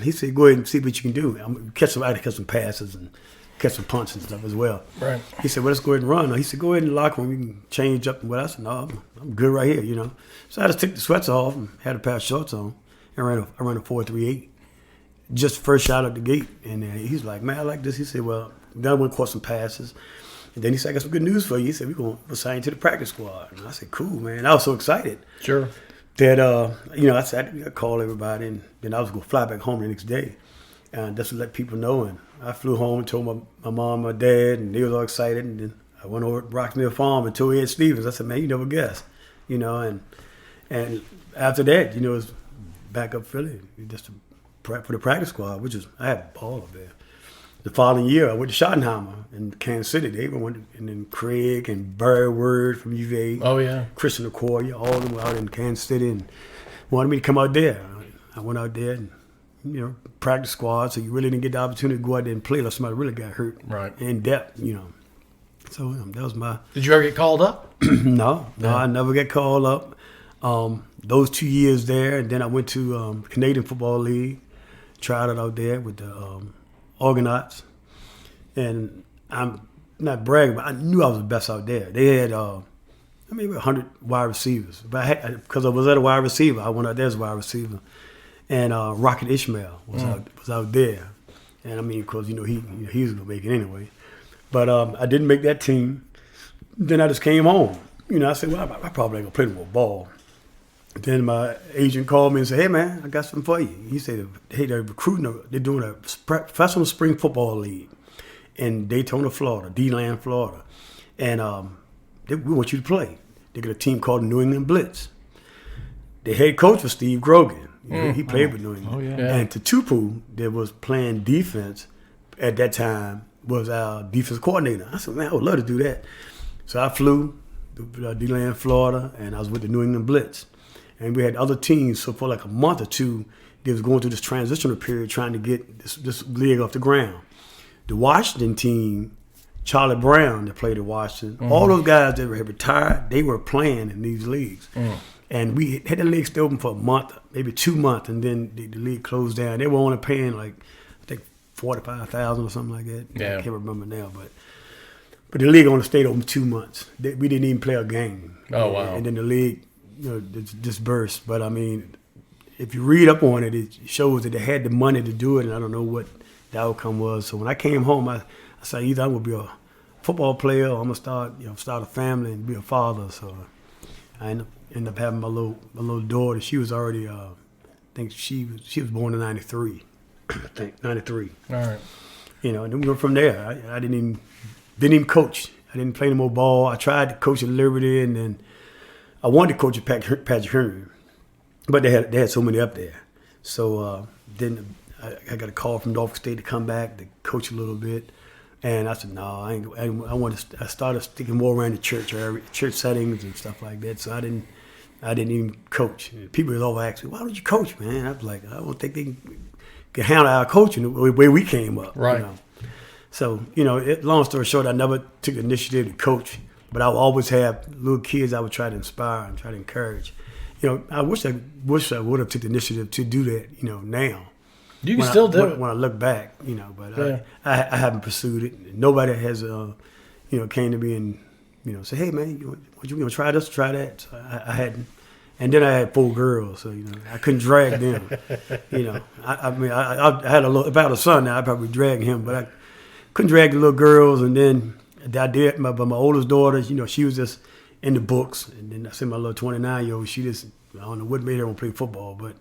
He said, go ahead and see what you can do. I'm gonna catch some passes and catch some punts and stuff as well. Right. He said, well, let's go ahead and run. He said, go ahead in the locker room. We can change up and what. I said, no, I'm good right here, So I just took the sweats off and had a pair of shorts on and ran a 4.38. just first shot at the gate. And he's like, man, I like this. He said, well, then I went and caught some passes. And then he said, I got some good news for you. He said, we're going to sign you to the practice squad. And I said, cool, man. I was so excited. Sure. That, I said, I called everybody. And then I was going to fly back home the next day. And just to let people know. And I flew home and told my mom, my dad, and they was all excited. And then I went over to Roxmere Farm and told Ed Stevens. I said, man, you never guess. And after that, it was back up Philly, just for the practice squad, which is, I had a ball up there. The following year, I went to Schottenheimer in Kansas City. They even went, and then Craig and Barry Word from UVA. Oh, yeah. Christian Okoye, all of them were out in Kansas City and wanted me to come out there. I went out there and, practice squad, so you really didn't get the opportunity to go out there and play unless somebody really got hurt. Right. In depth, So that was my... Did you ever get called up? No, I never got called up. Those 2 years there, and then I went to Canadian Football League, tried it out there with the Argonauts, and I'm not bragging, but I knew I was the best out there. They had, 100 wide receivers, but because I was at a wide receiver, I went out there as a wide receiver, and Rocket Ishmael was out there, and of course, he was gonna make it anyway, but I didn't make that team. Then I just came home. I said, well, I probably ain't gonna play no more ball. Then my agent called me and said, hey, man, I got something for you. He said, hey, they're recruiting, they're doing a professional spring football league in Daytona, Florida, D-Land, Florida. And we want you to play. They got a team called the New England Blitz. The head coach was Steve Grogan. He played with New England. Oh, yeah. And Tutupu, that was playing defense at that time, was our defense coordinator. I said, man, I would love to do that. So I flew to D-Land, Florida, and I was with the New England Blitz. And we had other teams, so for like a month or two, they was going through this transitional period trying to get this league off the ground. The Washington team, Charlie Brown that played at Washington, all those guys that had retired, they were playing in these leagues. And we had the league still open for a month, maybe 2 months, and then the league closed down. They were only paying like, I think, $45,000 or something like that. Yeah. I can't remember now, but the league only stayed open 2 months. We didn't even play a game. Oh, wow. And then the league, dispersed. But if you read up on it, it shows that they had the money to do it, and I don't know what the outcome was. So when I came home, I said either I'm gonna be a football player or I'm gonna start a family and be a father. So I ended up having my little daughter. She was already, I think she was born in '93. I think '93. All right. And then we went from there. I didn't even coach. I didn't play no more ball. I tried to coach at Liberty, and then I wanted to coach at Patrick Henry, but they had so many up there. So then I got a call from Norfolk State to come back to coach a little bit, and I said, no, I started sticking more around the church settings and stuff like that. So I didn't even coach. And people would always ask me, why don't you coach, man? I was like, I don't think they can handle our coaching the way we came up. Right. So long story short, I never took the initiative to coach. But I would always have little kids I would try to inspire and try to encourage. I wish I would have took the initiative to do that, now. You can still do it. When I look back, but Yeah. I haven't pursued it. Nobody has, came to me and, said, hey, man, you going to try this, try that? So I hadn't. And then I had 4 girls, so, I couldn't drag them. I had about a son now, I'd probably drag him, but I couldn't drag the little girls, and then I did, but my oldest daughter, she was just in the books. And then I said my little 29-year-old, she just, I don't know what made her want to play football, but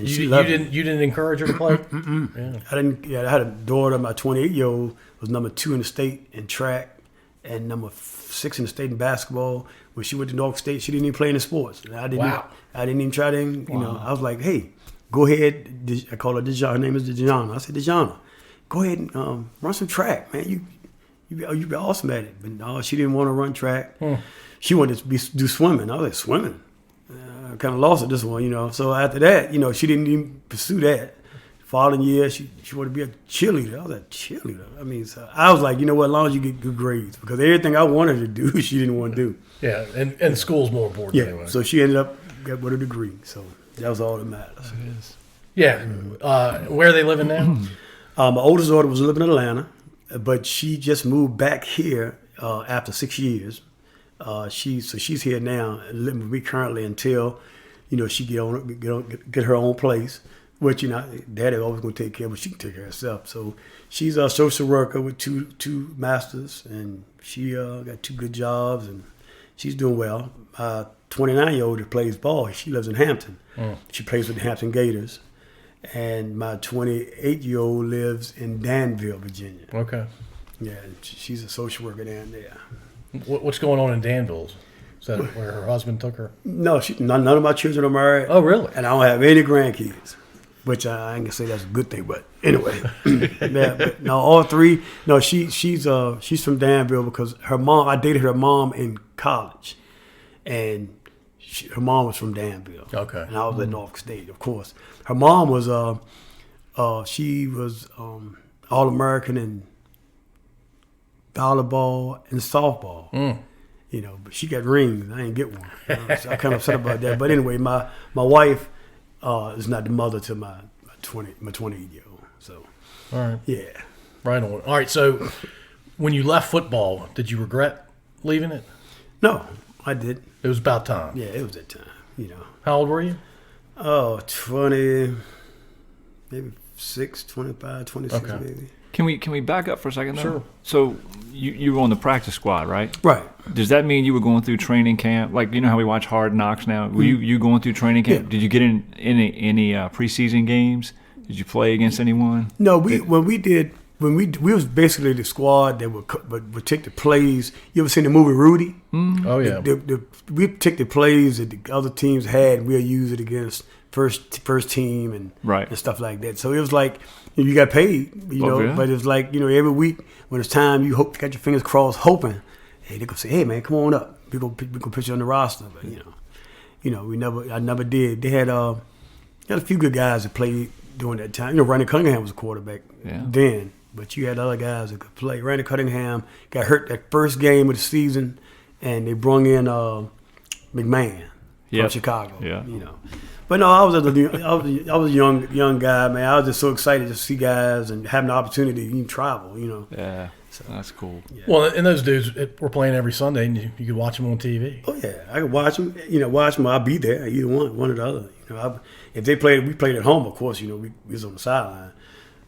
she loved it. You didn't encourage her to play? Yeah. I didn't. Yeah, I had a daughter. My 28-year-old was number 2 in the state in track, and number 6 in the state in basketball. When she went to Norfolk State, she didn't even play in the sports. And I didn't even try to. I was like, hey, go ahead. I call her Dejana. Her name is Dejana. I said, Dejana, go ahead and run some track, man. You'd be awesome at it. But no, she didn't want to run track. She wanted to do swimming. I was like, swimming? I kind of lost at this one, So after that, she didn't even pursue that. The following year, she wanted to be a cheerleader. I was like, cheerleader? So I was like, you know what, as long as you get good grades. Because everything I wanted to do, she didn't want to do. Yeah, and school's more important anyway. So she ended up with a degree. So that was all that matters. Yeah. Where are they living now? My oldest daughter was living in Atlanta, but she just moved back here after 6 years. She's here now, living with me currently until, she get her own place. which, Daddy always going to take care of, but she can take care of herself. So she's a social worker with two masters, and she got 2 good jobs, and she's doing well. 29-year-old that plays ball, she lives in Hampton. She plays with the Hampton Gators. And my 28-year-old lives in Danville, Virginia. Okay. Yeah, she's a social worker down there. What's going on in Danville? Is that where her husband took her? No, none of my children are married. Oh, really? And I don't have any grandkids, which I ain't gonna say that's a good thing, but anyway. Yeah, but no, all 3. No, she's from Danville because her mom. I dated her mom in college, and her mom was from Danville. Okay. And I was at Norfolk State, of course. Her mom was she was All-American in volleyball and softball. But she got rings. I didn't get one. So I'm kind of upset about that. But anyway, my wife is not the mother to my 28-year-old. So, all right. Yeah. Right on. All right. So, when you left football, did you regret leaving it? No, I did. It was about time. Yeah, it was that time. How old were you? Oh, 20, maybe 25, 26 Okay. maybe. Can we back up for a second, though? Sure. So you were on the practice squad, right? Right. Does that mean you were going through training camp? Like, how we watch Hard Knocks now? Were you going through training camp? Yeah. Did you get in any preseason games? Did you play against anyone? No, we was basically the squad that would take the plays. You ever seen the movie Rudy? Oh, yeah. We take the plays that the other teams had, and we'll use it against first team and stuff like that. So it was like you got paid, yeah. But it's like every week when it's time, you got your fingers crossed, hoping, hey, they gonna say, hey man, come on up, we gonna put you on the roster. But I never did. They had a few good guys that played during that time. Randy Cunningham was a quarterback then. But you had other guys that could play. Randy Cunningham got hurt that first game of the season, and they brung in McMahon from Chicago. Yeah. But no, I was a young guy, man. I was just so excited to see guys and having the opportunity to even travel. Yeah, so that's cool. Yeah. Well, and those dudes were playing every Sunday, and you could watch them on TV. Oh yeah, I could watch them. I'll be there. Either one or the other. If they played, we played at home. Of course, we was on the sideline.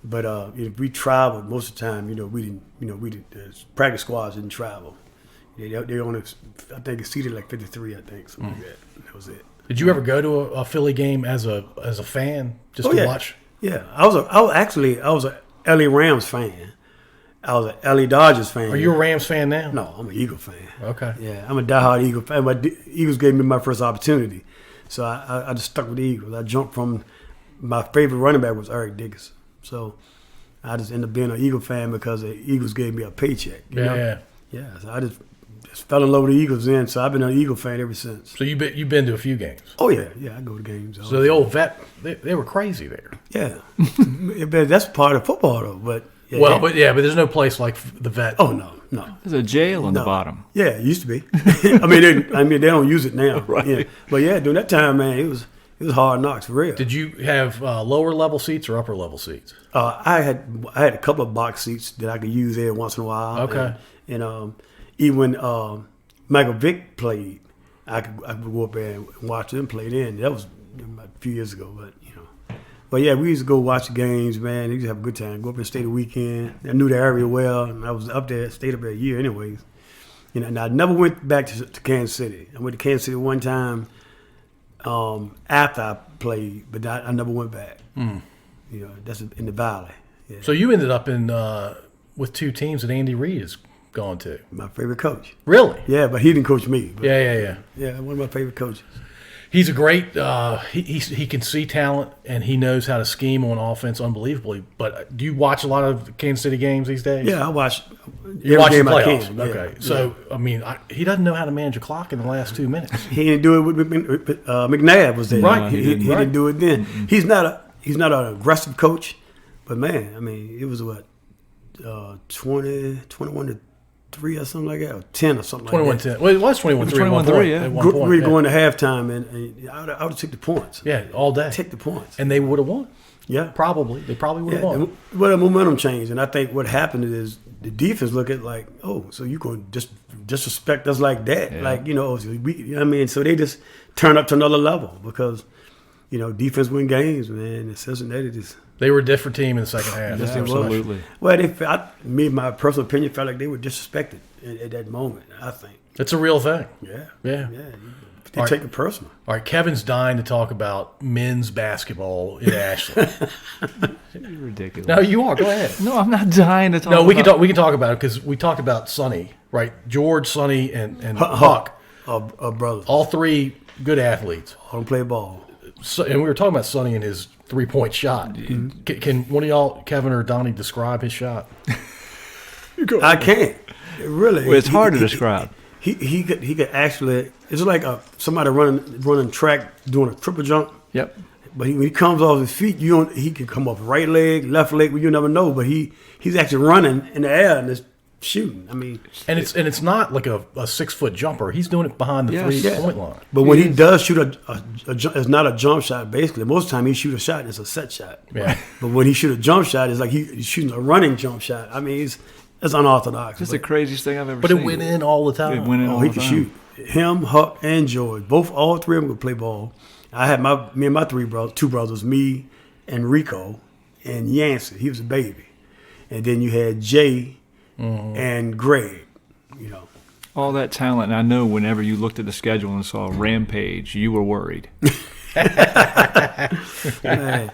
But if we traveled most of the time, we didn't. Practice squads didn't travel. They only, I think, it seated like 53. I think something like that. That was it. Did you ever go to a Philly game as a fan just to watch? Yeah, I was a LA Rams fan. I was a LA Dodgers fan. Are you a Rams fan now? No, I'm an Eagle fan. Okay. Yeah, I'm a diehard Eagle fan. But the Eagles gave me my first opportunity, so I just stuck with the Eagles. I jumped from my favorite running back was Eric Dickerson. So I just ended up being an Eagle fan because the Eagles gave me a paycheck. Yeah. So I just fell in love with the Eagles then. So I've been an Eagle fan ever since. So you've been to a few games. Oh yeah, I go to games. So the old vet, they were crazy there. Yeah, but that's part of football though. But but there's no place like the vet. Oh no. There's a jail on the bottom. Yeah, it used to be. they don't use it now. Right. Yeah. But yeah, during that time, man, it was hard knocks for real. Did you have lower level seats or upper level seats? I had a couple of box seats that I could use there once in a while. Okay. And even when Michael Vick played, I could go up there and watch them play then. That was a few years ago, but yeah, we used to go watch the games, man. We used to have a good time. Go up and stay the weekend. I knew the area well, and I was up there, stayed up there a year anyways. And I never went back to Kansas City. I went to Kansas City one time after I played, but I never went back. That's in the Valley. Yeah. So you ended up in with 2 teams that Andy Reid has gone to. My favorite coach. Really? Yeah, but he didn't coach me. But Yeah. Yeah, one of my favorite coaches. He's a great. He can see talent and he knows how to scheme on offense unbelievably. But do you watch a lot of Kansas City games these days? Yeah, I watch. You watch the game I playoffs. can. Okay, Yeah. so I mean, he doesn't know how to manage a clock in the last 2 minutes. He didn't do it with McNabb was there. Right, He didn't do it then. Mm-hmm. He's not an aggressive coach, but man, I mean, it was 21 to 3 or something like that, or 10 or something like that. 21-10. Well, it was 21-3 at one point. We were going to halftime, and I would have took the points. Yeah, all day. Take the points. And they would have won. Yeah. Probably. They probably would have won. Well, the momentum changed, and I think what happened is the defense look at like, oh, so you going to just disrespect us like that? Yeah. Like, so they just turn up to another level because, defense win games, man. And Cincinnati just. They were a different team in the second half. Yes, Absolutely. Well, my personal opinion, felt like they were disrespected at that moment, I think. It's a real thing. Yeah. Yeah. They take it personal. All right, Kevin's dying to talk about men's basketball in Ashland. You're ridiculous. No, you are. Go ahead. No, I'm not dying to talk No, we about can talk about it because we talked about Sonny, right? George, Sonny, and Huck, our brothers. all three good athletes. All don't play ball. So, and we were talking about Sonny and his 3-point shot. Can one of y'all, Kevin or Donnie, describe his shot? I can't. Really. Well, it's hard to describe. He could actually. It's like somebody running track doing a triple jump. Yep. But when he comes off his feet, he can come off right leg, left leg. You never know. But he's actually running in the air and just shooting. I mean, and it's not like a 6-foot jumper. He's doing it behind the 3-point line. But when he does shoot it's not a jump shot. Basically, most of the time he shoot a shot, it's a set shot. Yeah. But when he shoot a jump shot, it's like he's shooting a running jump shot. I mean, it's unorthodox. It's the craziest thing I've ever But seen. it went in all the time. It went in all He the could time. shoot. Him, Huck, and George. All three of them could play ball. I had me and my two brothers, me and Rico and Yancey. He was a baby. And then you had Jay and Greg, All that talent, and I know whenever you looked at the schedule and saw Rampage, you were worried. Man,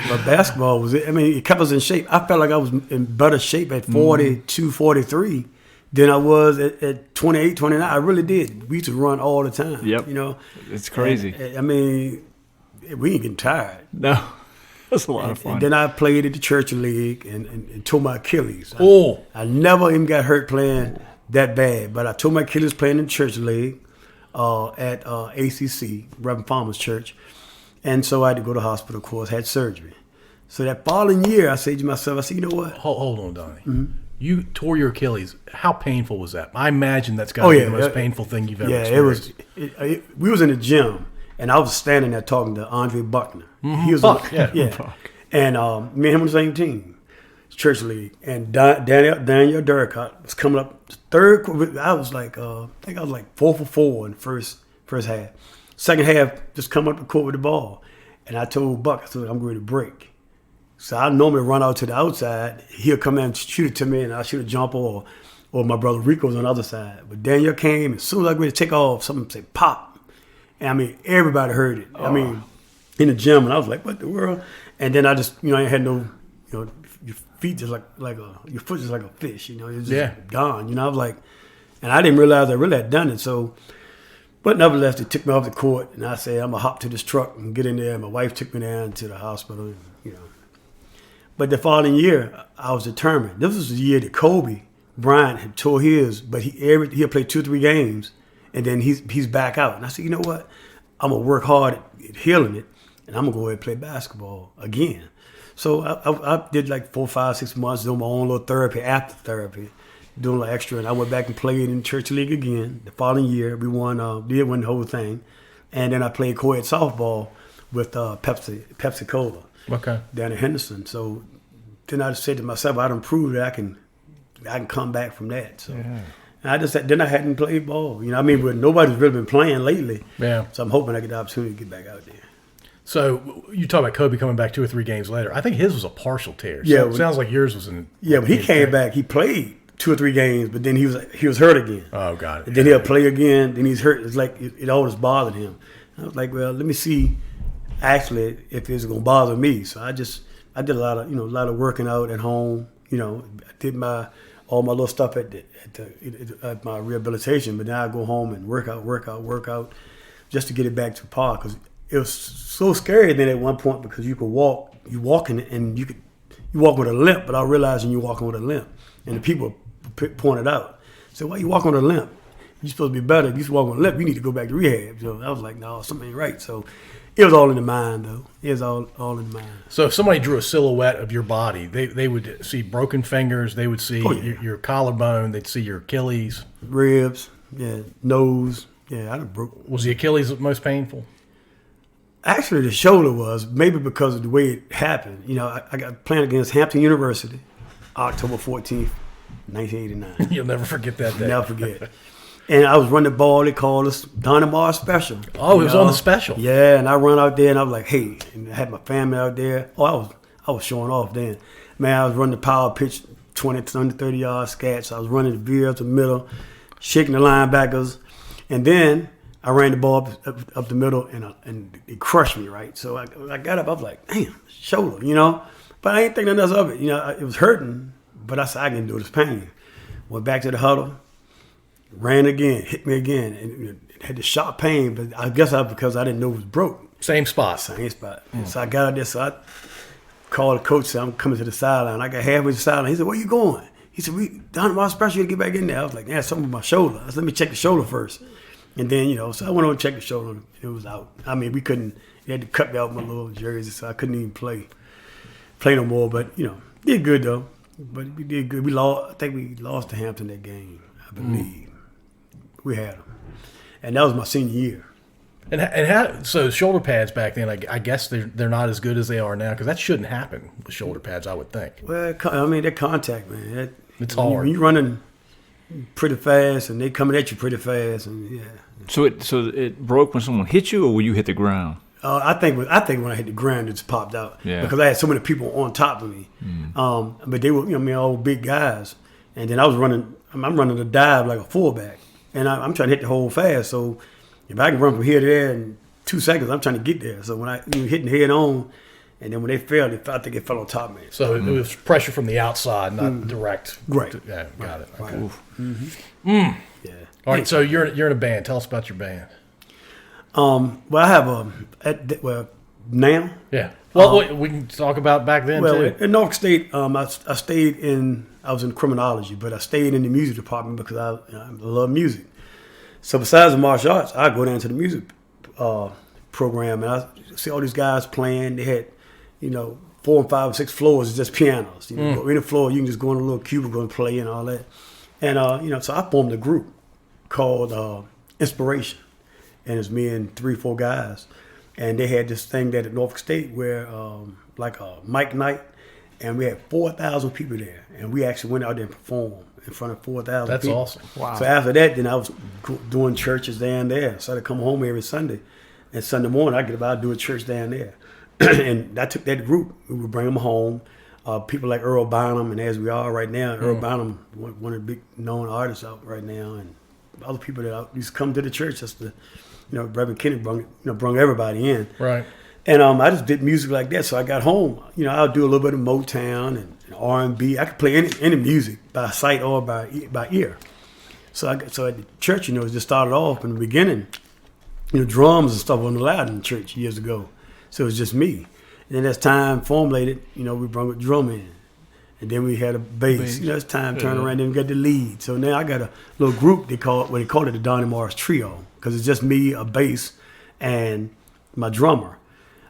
but basketball it kept us in shape. I felt like I was in better shape at 42, 43 than I was at 28, 29. I really did. We used to run all the time. Yep. It's crazy. And we ain't getting tired. No. That's a lot of fun. And then I played at the Church League and tore my Achilles. Oh. I never even got hurt playing that bad, but I tore my Achilles playing in the Church League at ACC, Reverend Palmer's church. And so I had to go to the hospital, of course, had surgery. So that following year, I said to myself, you know what? Hold on, Donnie. You tore your Achilles. How painful was that? I imagine that's got to be the most painful thing you've ever experienced. We was in the gym, and I was standing there talking to Andre Buckner. He was Buck. And me and him on the same team, Church League. And Daniel Duricott was coming up third. I was like, I think I was like 4 for 4 in the first half. Second half, just come up the court with the ball. And I told Buck, I said, I'm going to break. So I normally run out to the outside. He'll come in and shoot it to me, and I'll shoot a jumper, or my brother Rico's on the other side. But Daniel came, as soon as I was ready to take off, something said, pop. And everybody heard it. In the gym, and I was like, what the world? And then I just, I had no, your feet just your foot just like a fish, it's just gone. I was like, and I didn't realize I really had done it. So, but nevertheless, they took me off the court, and I said, I'm going to hop to this truck and get in there. And my wife took me down to the hospital, But the following year, I was determined. This was the year that Kobe Bryant had tore his, but he'll play 2 or 3 games, and then he's back out. And I said, you know what? I'm going to work hard at healing it, and I'm going to go ahead and play basketball again. So I did like 4, 5, 6 months doing my own little therapy after therapy, doing a little extra, and I went back and played in the Church League again. The following year, we did win the whole thing, and then I played co-ed softball with Pepsi Cola down in Henderson. So then I said to myself, I done proved that I can come back from that. So and I hadn't played ball. But nobody's really been playing lately. Yeah. So I'm hoping I get the opportunity to get back out there. So you talk about Kobe coming back 2 or 3 games later. I think his was a partial tear. So yeah, it sounds like yours was in. Yeah, but he came back. He played 2 or 3 games, but then he was hurt again. Oh, got it. And then he'll play again. Then he's hurt. It's like it always bothered him. I was like, well, let me see, actually, if it's gonna bother me. So I did a lot of working out at home. I did all my little stuff at my rehabilitation. But now I go home and work out, just to get it back to par. Because it was so scary then at one point, because you walking and you walk with a limp without realizing you're walking with a limp, and the people pointed out, so why you walking with a limp? You're supposed to be better. If you're walking with a limp, you need to go back to rehab. So I was like, no, something ain't right. So it was all in the mind, though. It was all in the mind. So if somebody drew a silhouette of your body, they would see broken fingers, they would see your collarbone, they'd see your Achilles, ribs, nose. Yeah, I done broke. Was the Achilles the most painful? Actually, the shoulder was, maybe because of the way it happened. I got playing against Hampton University, October 14th, 1989. You'll never forget that day. Never forget. And I was running the ball. They called us Donnie Morris Special. Oh, it was on the special. Yeah, and I run out there, and I was like, hey, and I had my family out there. Oh, I was showing off then. Man, I was running the power pitch, 20 to 30-yard scats. I was running the veer up the middle, shaking the linebackers. And then I ran the ball up the middle, and it crushed me, right? So I got up. I was like, damn, shoulder, you know? But I ain't think nothing else of it. You know, it was hurting, but I said, I can do this pain. Went back to the huddle. Ran again, hit me again, and it had the sharp pain, but I guess because I didn't know it was broke. Same spot. Same spot. So I got out there, so I called the coach, said, I'm coming to the sideline. I got halfway to the sideline. He said, where you going? He said, Donnie Morris Special, you got to get back in there. I was like, yeah, something with my shoulder. I said, let me check the shoulder first. And then, you know, so I went over and checked the shoulder, and it was out. I mean, they had to cut me out my little jersey, so I couldn't even play no more. But, you know, did good, though. But we did good. I think we lost to Hampton that game, I believe. We had them, and that was my senior year. And how, so shoulder pads back then, I guess they're not as good as they are now, because that shouldn't happen with shoulder pads, I would think. Well, I mean, that contact, man. It's hard. When you're running pretty fast, and they coming at you pretty fast, and yeah. So it broke when someone hit you, or when you hit the ground? I think when I hit the ground, it just popped out. Yeah. Because I had so many people on top of me. But they were, you know, all big guys, and then I'm running a dive like a fullback. And I'm trying to hit the hole fast, so if I can run from here to there in 2 seconds, I'm trying to get there. So when you're hitting head on, and then when they fell, I think it fell on top of me. So it was pressure from the outside, not direct. Right. Yeah, got it. Okay. Right. Yeah. All right, so you're in a band. Tell us about your band. Well, I have now. Yeah. Well, we can talk about back then too. At Norfolk State, I was in criminology, but I stayed in the music department because I love music. So besides the martial arts, I go down to the music program, and I see all these guys playing. They had, 4 and 5 and 6 floors of just pianos. Go any floor, you can just go in a little cubicle and play and all that. And so I formed a group called Inspiration, and it's me and 3 or 4 guys. And they had this thing that at Norfolk State where, like a mic night, and we had 4,000 people there. And we actually went out there and performed in front of 4,000 That's people. awesome. Wow. So after that, then I was doing churches down there. So I'd come home every Sunday. And Sunday morning, I'd get about to do a church down there. And I took that group. We would bring them home. People like Earl Bonham, and as we are right now, Earl Bonham, one of the big known artists out right now, and other people that used to come to the church just to, Reverend Kenny brung everybody in. Right. And I just did music like that. So I got home. I'll do a little bit of Motown and R&B. I could play any music by sight or by ear. So at the church, it just started off in the beginning. Drums and stuff wasn't allowed in the church years ago. So it was just me. And then as time formulated, we brought a drum in. And then we had a bass. As time turned around, then we got the lead. So now I got a little group they call it the Donnie Morris Trio, because it's just me, a bass, and my drummer.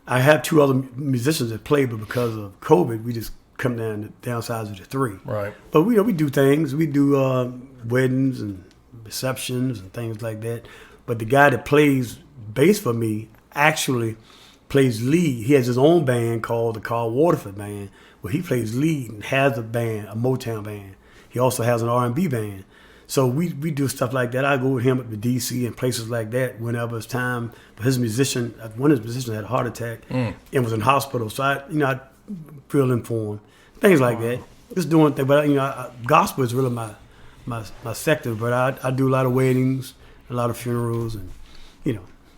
I have 2 other musicians that play, but because of COVID, we just come down to downsize to 3. Right. But we do things. We do weddings and receptions and things like that. But the guy that plays bass for me actually plays lead. He has his own band called the Carl Waterford Band, where he plays lead and has a band, a Motown band. He also has an R&B band. So we do stuff like that. I go with him up to D.C. and places like that whenever it's time. But one of his musicians had a heart attack and was in hospital. So I feel in for him. Things like that. Just doing things. But gospel is really my sector. But I do a lot of weddings, a lot of funerals, and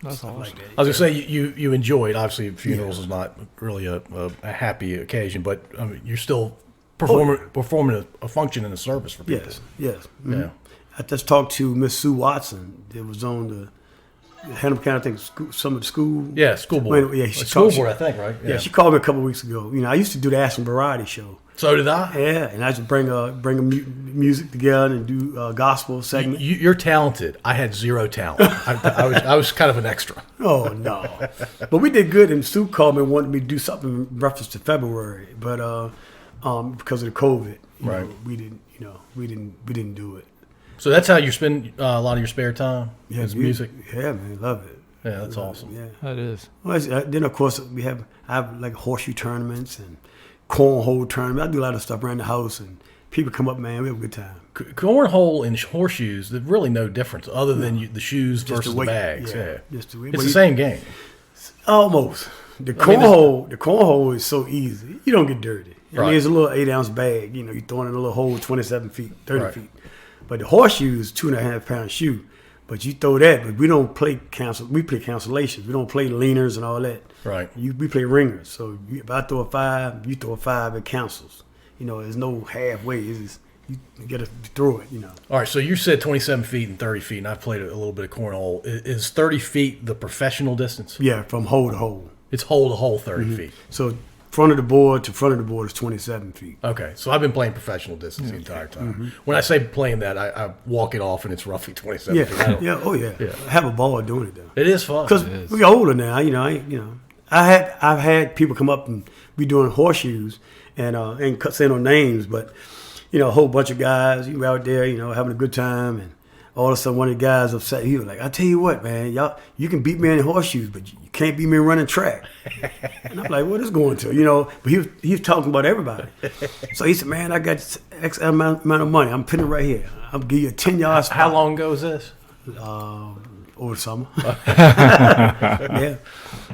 That's stuff awesome. like that. I was going to say, you enjoyed, obviously funerals is not really a happy occasion, but you're still performing a function in a service for people. Yes. Mm-hmm. Yeah. I just talked to Miss Sue Watson. That was on the Hanover County, I think, some of the school. Yeah, school board. Well, yeah, School board, I think, right? Yeah, she called me a couple of weeks ago. I used to do the Aspen Variety Show. So did I. Yeah, and I just bring music together and do gospel segment. You're talented. I had 0 talent. I was kind of an extra. Oh no, but we did good. And Sue called me and wanted me to do something in reference to February, but because of the COVID, Right. we didn't do it. So that's how you spend a lot of your spare time? Yeah, is music? Yeah, man, love it. Yeah, that's awesome. Yeah. That is. Well, then of course I have like horseshoe tournaments and cornhole tournaments. I do a lot of stuff around the house and People come up, man, we have a good time. Cornhole and horseshoes, there's really no difference other than the shoes versus the bags. Yeah. Just the It's the same game. Almost. The cornhole is so easy. You don't get dirty. I Right. mean, it's a little 8-ounce bag. You know, you throw it in a little hole, 27 feet, 30 Right. feet. But the horseshoe is 2.5-pound shoe. But you throw that, but we don't play We play cancellations. We don't play leaners and all that. Right. We play ringers. So if I throw a 5, you throw a 5, it cancels. You know, there's no halfway. It's just, you got to throw it, you know. All right, so you said 27 feet and 30 feet, and I've played a little bit of cornhole. Is 30 feet the professional distance? Yeah, from hole to hole. It's hole to hole 30 feet. So front of the board to front of the board is 27 feet. Okay, so I've been playing professional distance the entire time. When I say playing that, I walk it off, and it's roughly 27 feet. Yeah, I have a ball doing it though. It is fun. Because we're older now, I've had people come up and be doing horseshoes and say no names, but a whole bunch of guys, you out there, having a good time, and all of a sudden one of the guys upset. He was like, "I tell you what, man, you can beat me in horseshoes, but you can't beat me running track." And I'm like, "What is going to?" But he was talking about everybody. So he said, "Man, I got X amount of money. I'm putting it right here. I'll give you a 10-yard spot." How long ago was this? Over the summer. Yeah.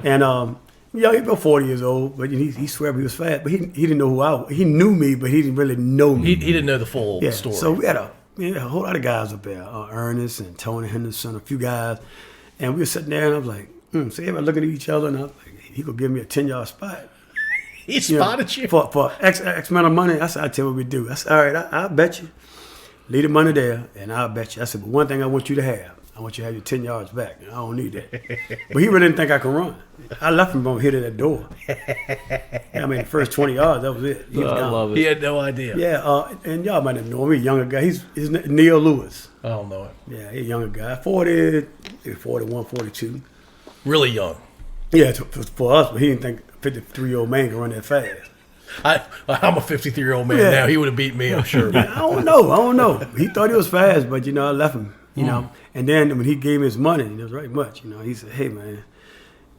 And he's about 40 years old, but he swear he was fat, but he didn't know who I was. He knew me, but he didn't really know me. He didn't know the full story. So we had a whole lot of guys up there, Ernest and Tony Henderson, a few guys, and we were sitting there, and I was like, so everybody looking at each other, and I was like, he could give me a 10-yard spot. He spotted you. For X amount of money. I said, "I tell you what we do." I said, "All right, I'll bet you. Leave the money there, and I'll bet you." I said, "But one thing I want you to have. I want you to have your 10 yards back. I don't need that." But he really didn't think I could run. I left him going to hit at that door. The first 20 yards, that was it. He was I gone. love it. He had no idea. Yeah, and y'all might have known him. He's a younger guy. He's Neil Lewis. I don't know it. Yeah, he's a younger guy. 41, 42. Really young. Yeah, for us, but he didn't think a 53-year-old man could run that fast. I'm a 53-year-old man now. He would have beat me, I'm sure. I don't know. He thought he was fast, but, I left him, And then when he gave me his money, and it was right much, he said, "Hey, man,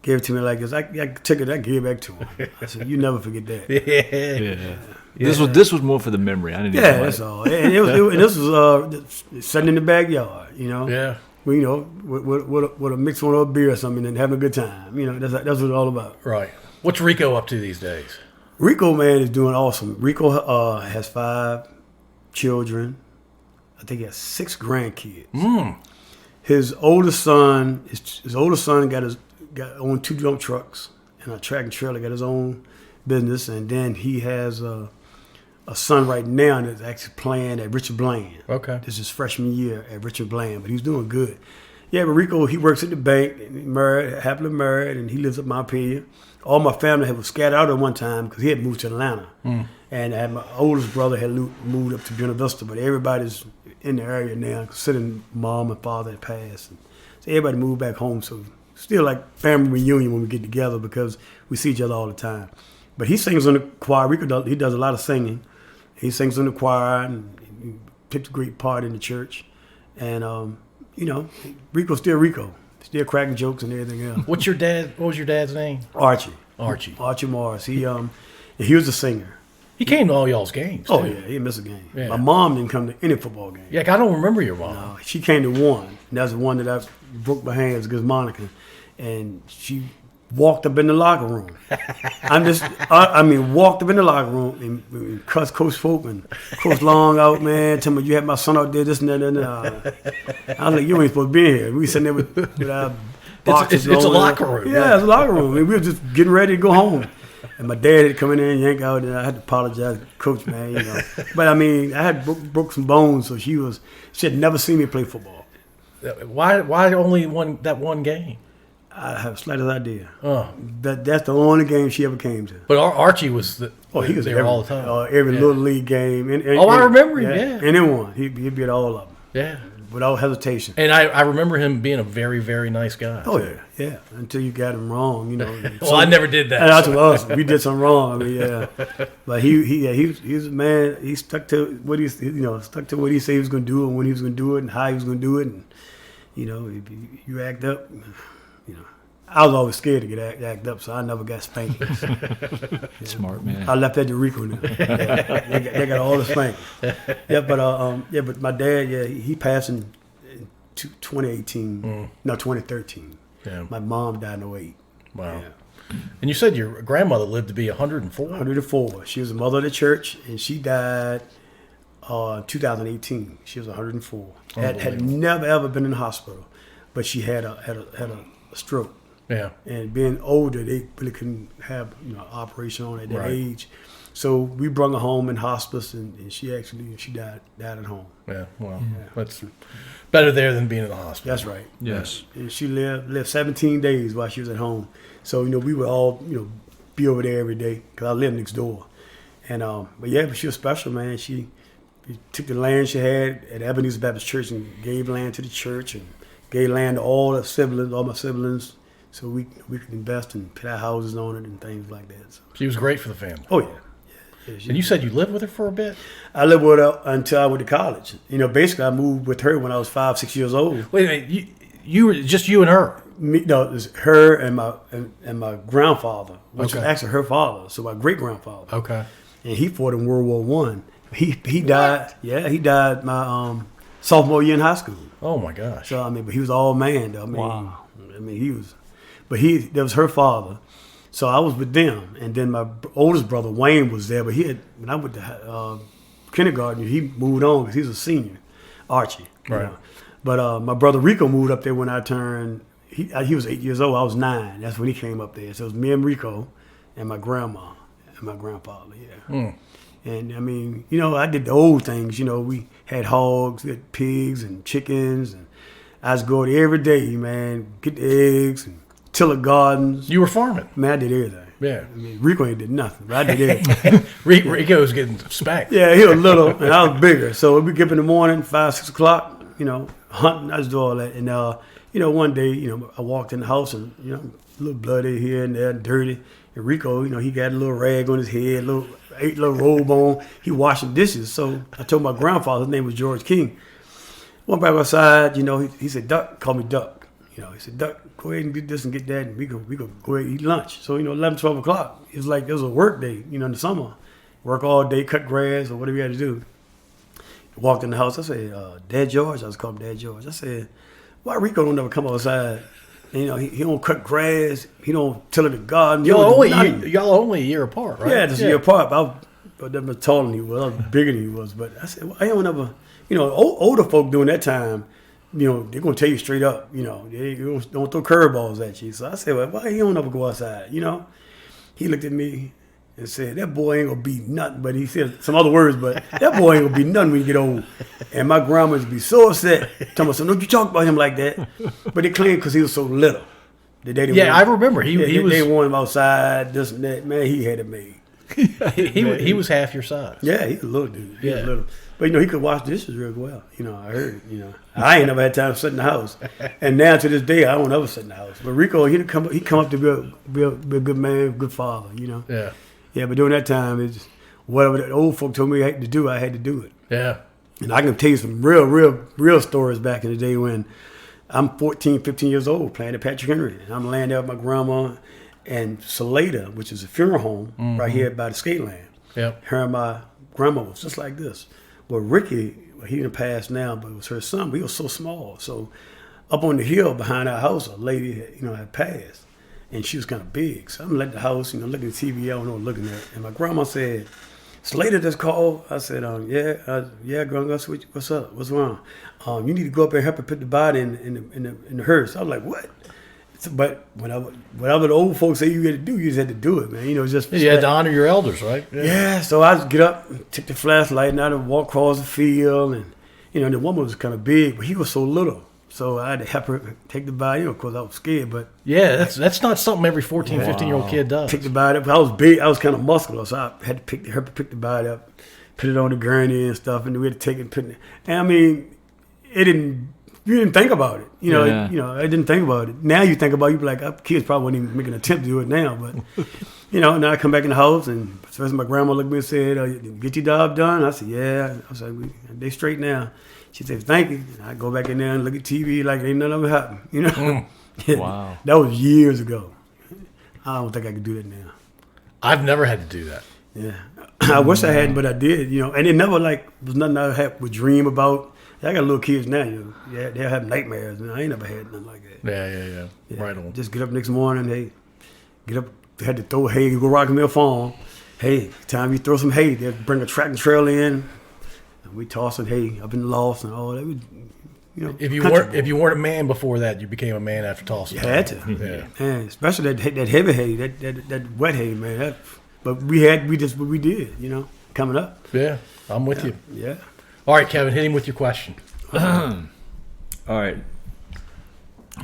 give it to me like this." I took it, I gave it back to him. I said, "You never forget that." Yeah. This was more for the memory. I didn't need the money. That's all. And this was sitting in the backyard, Yeah. We, with a mixed one of a beer or something and having a good time. That's what it's all about. Right. What's Rico up to these days? Rico, man, is doing awesome. Rico has 5 children. I think he has 6 grandkids. His oldest son got owned 2 dump trucks and a track and trailer. Got his own business, and then he has a son right now that's actually playing at Richard Bland. Okay. This is his freshman year at Richard Bland, but he's doing good. Yeah, but Rico, he works at the bank, and he's married, happily married, and he lives up Montpelier. All my family was scattered out at one time because he had moved to Atlanta. And my oldest brother had moved up to Buena Vista, but everybody's in the area now, considering mom and father had passed. And so everybody moved back home, so still like family reunion when we get together because we see each other all the time. But he sings in the choir. Rico he does a lot of singing. He sings in the choir and he takes a great part in the church. And, Rico's still Rico. Still cracking jokes and everything else. What was your dad's name? Archie Morris. He was a singer. He came to all y'all's games. Oh, too. yeah, he didn't miss a game. Yeah. My mom didn't come to any football game. Yeah, I don't remember your mom. She came to one. And that's the one that I broke my hands against Monica. And she walked up in the locker room. Walked up in the locker room and cussed Coach Folk and Coach Long out, man. Tell me, "You had my son out there, this and that, and that." I was like, "You ain't supposed to be here." We sitting there with our boxes. It's a locker room. Yeah, it's a locker room. And we were just getting ready to go home. And my dad had come in there and yank out, and I had to apologize to Coach, man, But, I had broke some bones, so she had never seen me play football. Why only that one game? I have the slightest idea. Oh. That's the only game she ever came to. But Archie was He was there all the time. Every little league game. I remember him, yeah. Anyone. He beat all of them. Yeah. Without hesitation. And I remember him being a very, very nice guy. Oh, yeah. Until you got him wrong, Well, I never did that. And that's us. We did something wrong. But he was a man. He stuck to what he said he was going to do and when he was going to do it and how he was going to do it. And, if you act up, I was always scared to get act up, so I never got spankings. Smart man. I left that to Rico now. They got all the spankings. But my dad, he passed in 2018. No, 2013. Yeah. My mom died in 2008. Wow. Yeah. And you said your grandmother lived to be 104? 104. She was a mother of the church, and she died 2018. She was 104. Had never ever been in the hospital, but she had a stroke. Yeah. And being older, they really couldn't have operation on at that Right. age. So we brought her home in hospice, and she died at home. Yeah. Well, that's better there than being in the hospital. That's right. Yes. And she lived 17 days while she was at home. So we would all be over there every day because I lived next door. And but she was special, man. She took the land she had at Ebenezer Baptist Church and gave land to the church and gave land to all my siblings, so we could invest and put our houses on it and things like that. So. She was great for the family. Oh, yeah. And you said you lived with her for a bit? I lived with her until I went to college. Basically I moved with her when I was 5-6 years old. Wait a minute. You were just you and her? It was her and my grandfather, which was Okay. actually her father, so my great-grandfather. Okay. And he fought in World War One. He died. Yeah, he died my sophomore year in high school. Oh, my gosh. So but he was all man though. Wow. He was, but that was her father. So I was with them, and then my oldest brother Wayne was there. But when I went to kindergarten, he moved on because he was a senior, Archie. Right. But my brother Rico moved up there when I turned. He was 8 years old. I was 9. That's when he came up there. So it was me and Rico, and my grandma and my grandfather. Yeah. And I did the old things. We had hogs, we had pigs and chickens, and I was going there every day, man, get the eggs and till the gardens. You were farming. Man, I did everything. Yeah. Rico ain't did nothing, but I did everything. Rico was getting spanked. Yeah, he was little and I was bigger. So we'd get up in the morning, 5-6 o'clock, hunting. I was doing all that. And one day, I walked in the house and a little bloody here and there, dirty. And Rico, he got a little rag on his head, ate a little robe on. He washing dishes. So I told my grandfather, his name was George King. Went back outside, he said, Duck, call me Duck. He said, Duck, go ahead and get this and get that, and we go go ahead and eat lunch. So, 11, 12 o'clock, it was like it was a work day, in the summer. Work all day, cut grass or whatever you had to do. Walked in the house, I said, Dad George, I was calling Dad George. I said, why Rico don't never come outside? And, he don't cut grass, he don't till the garden. Y'all only a year apart, right? Yeah, just a year apart. I was never taller than he was, I was bigger than he was. But I said, well, I don't ever, older folk during that time, they're going to tell you straight up, they don't throw curveballs at you. So I said, well, why he don't ever go outside, He looked at me and said, that boy ain't going to be nothing. But he said some other words, but that boy ain't going to be nothing when you get old. And my grandma would be so upset. Telling me, so don't you talk about him like that. But they claimed because he was so little. That they didn't I remember. He was. They wanted him outside, this and that. Man, he had it made. he was half your size. Yeah, he's a little dude. He was little. But, he could wash dishes real well. I heard it, I ain't never had time to sit in the house. And now to this day, I don't ever sit in the house. But Rico, he come up to be a good man, good father, Yeah. Yeah, but during that time, it's whatever the old folk told me I had to do, I had to do it. Yeah. And I can tell you some real stories back in the day when I'm 14, 15 years old playing at Patrick Henry. And I'm laying there with my grandma and Salada, which is a funeral home right here by the skate land. Yep. Her and my grandma was just like this. Well, Ricky, he didn't pass now, but it was her son. We were so small. So up on the hill behind our house, a lady had passed. And she was kind of big. So I'm at the house, looking at the TV, I don't know, looking at it. And my grandma said, Slater just called. I said, yeah, Grandma, what's up? What's wrong? You need to go up there and help her put the body in the hearse. I was like, what? But whatever the old folks say you had to do, you just had to do it, man. Just you had to honor your elders, right? Yeah. So I just get up, take the flashlight, and I'd walk across the field, and the woman was kind of big, but he was so little. So I had to help her take the body. Of course, I was scared, but yeah, that's not something every 14, 15-year-old kid does. Pick the body up. I was big. I was kind of muscular, so I had to pick the body up, put it on the gurney and stuff, and we had to take it and put it. And you didn't think about it. I didn't think about it. Now you think about it, you be like, kids probably wouldn't even make an attempt to do it now. But, now I come back in the house, and especially my grandma looked at me and said, get your job done? I said, yeah. I was like, they straight now. She said, thank you. And I go back in there and look at TV like ain't nothing ever happened, Wow. That was years ago. I don't think I could do that now. I've never had to do that. Yeah, I wish I hadn't, but I did. And it never was nothing I would dream about. I got little kids now. Yeah, they'll have nightmares, and I ain't never had nothing like that. Yeah. Right on. Just get up next morning. Hey, get up. Had to throw hay. Go rock their farm. Hey, time you throw some hay, they'll bring a tractor trailer in, and we tossing hay up in the loft and all that. If you weren't a man before that, you became a man after tossing. You had to. Yeah. Man, especially that heavy hay, that wet hay, man. But we just what we did, coming up. Yeah, I'm with you. Yeah. All right, Kevin, hit him with your question. All right.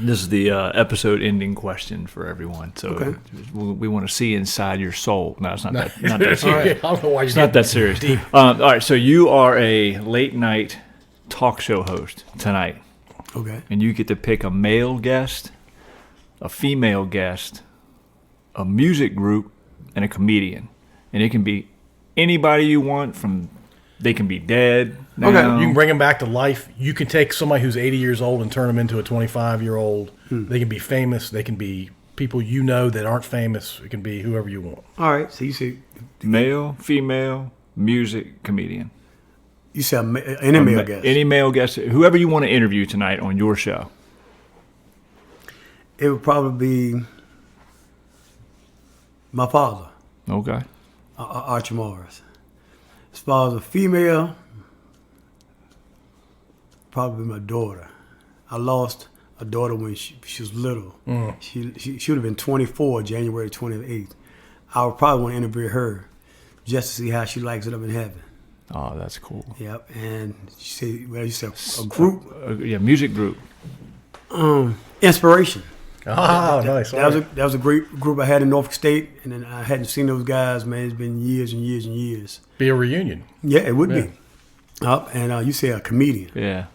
This is the episode-ending question for everyone. So Okay. we want to see inside your soul. No, it's not that. Not that serious. I don't know why It's not that serious. All right. So you are a late-night talk show host tonight, Okay. and you get to pick a male guest, a female guest, a music group, and a comedian, and it can be anybody you want. They can be dead. Now. Okay. You can bring them back to life. You can take somebody who's 80 years old and turn them into a 25-year-old. They can be famous. They can be people that aren't famous. It can be whoever you want. All right. So you see, Male, female, music, comedian. you said any male guest. Any male guest, whoever you want to interview tonight on your show. It would probably be my father, Okay. Archie Morris. As far as a female, probably my daughter. I lost a daughter when she was little. She would have been 24 January 28th. I would probably want to interview her just to see how she likes it up in heaven. Oh, that's cool. Yep. And you said a group, Music group. Inspiration. Oh, nice. That was a great group I had in Norfolk State, and then I hadn't seen those guys, man. It's been years and years and years. Be a reunion. Yeah, it would be. And you say a comedian, Yeah.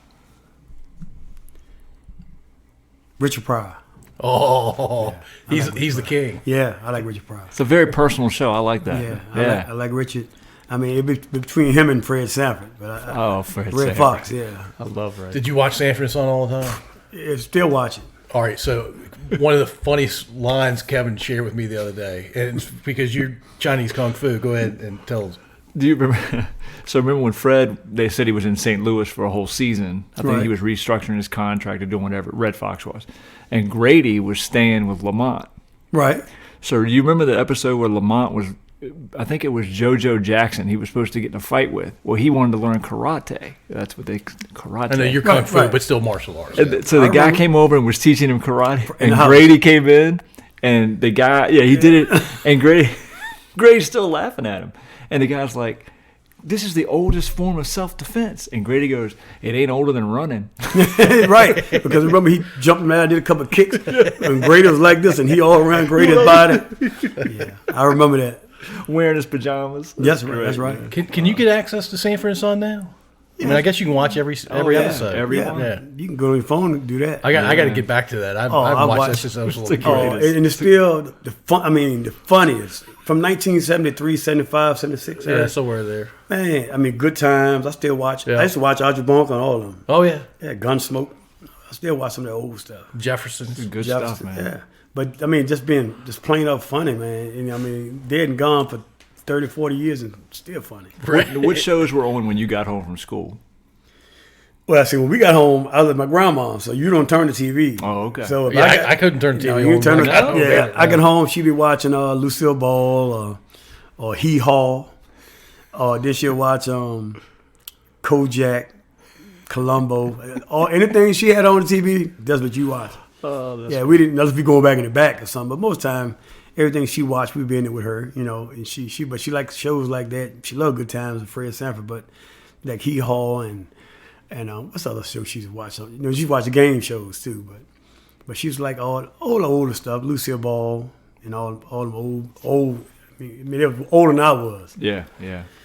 Richard Pryor. Oh, he's the king. Yeah, I like Richard Pryor. It's a very personal show. I like that. Yeah, I like Richard. I mean, it'd be between him and Fred Sanford, but Fred Red Sanford. Fox. Yeah, I love Red. Did you watch Sanford and Son all the time? yeah, still watching. All right, so one of the funniest lines Kevin shared with me the other day, and it's because you're Chinese Kung Fu, go ahead and tell us. Do you remember? So remember when Fred? They said he was in St. Louis for a whole season. I think Right. he was restructuring his contract or doing whatever. Red Fox was, and Grady was staying with Lamont. Right. So do you remember the episode where Lamont was? I think it was JoJo Jackson. He was supposed to get in a fight with. Well, he wanted to learn karate. That's what karate. I know you're Kung Right, Fu, right. but still martial arts. And so the I guy remember. came over and was teaching him karate, In and the house. Grady came in, and the guy, he did it, and Grady's still laughing at him, and the guy's like, "This is the oldest form of self-defense," and Grady goes, "It ain't older than running." Right. Because remember, he jumped man, did a couple of kicks, and Grady was like this, and he all around Grady's body. Yeah, I remember that. Wearing his pajamas. That's right. That's right. Can you get access to Sanford and Son now? I mean, I guess you can watch every yeah. episode. Every one. Yeah. You can go on your phone and do that. I got to get back to that. I've I watched watched- that since I was a It's little the kid. greatest. And it's still the fun. I mean, the funniest from 1973, 75, 76. Yeah, somewhere there. Man, I mean, good times. I still watch. Yeah. I used to watch Audrey Bonk on all of them. Oh yeah, Yeah, Gunsmoke. I still watch some of that old stuff. Jefferson's. Good Jefferson, stuff, man. Yeah, but I mean, just plain up funny, man. And I mean, dead and gone for 30, 40 years and still funny. What shows were on when you got home from school? Well, see, when we got home, I was at my grandma, so you don't turn the TV. Oh, okay. So if Yeah, I couldn't turn the TV you on. turn Like, oh, yeah, man. I get home, she'd be watching Lucille Ball or Hee Haw, or then she'll watch Kojak, Columbo, or anything she had on the TV. That's what you watch. Yeah, we didn't. Unless we going back in the back or something. But most time, everything she watched, we'd be in it with her. And but she likes shows like that. She loved Good Times with Fred Sanford, but like Hee Haw and what's the other show she's watching? She's watching game shows too, but she was like all the older stuff, Lucille Ball and all them old. I mean, they were older than I was. Yeah.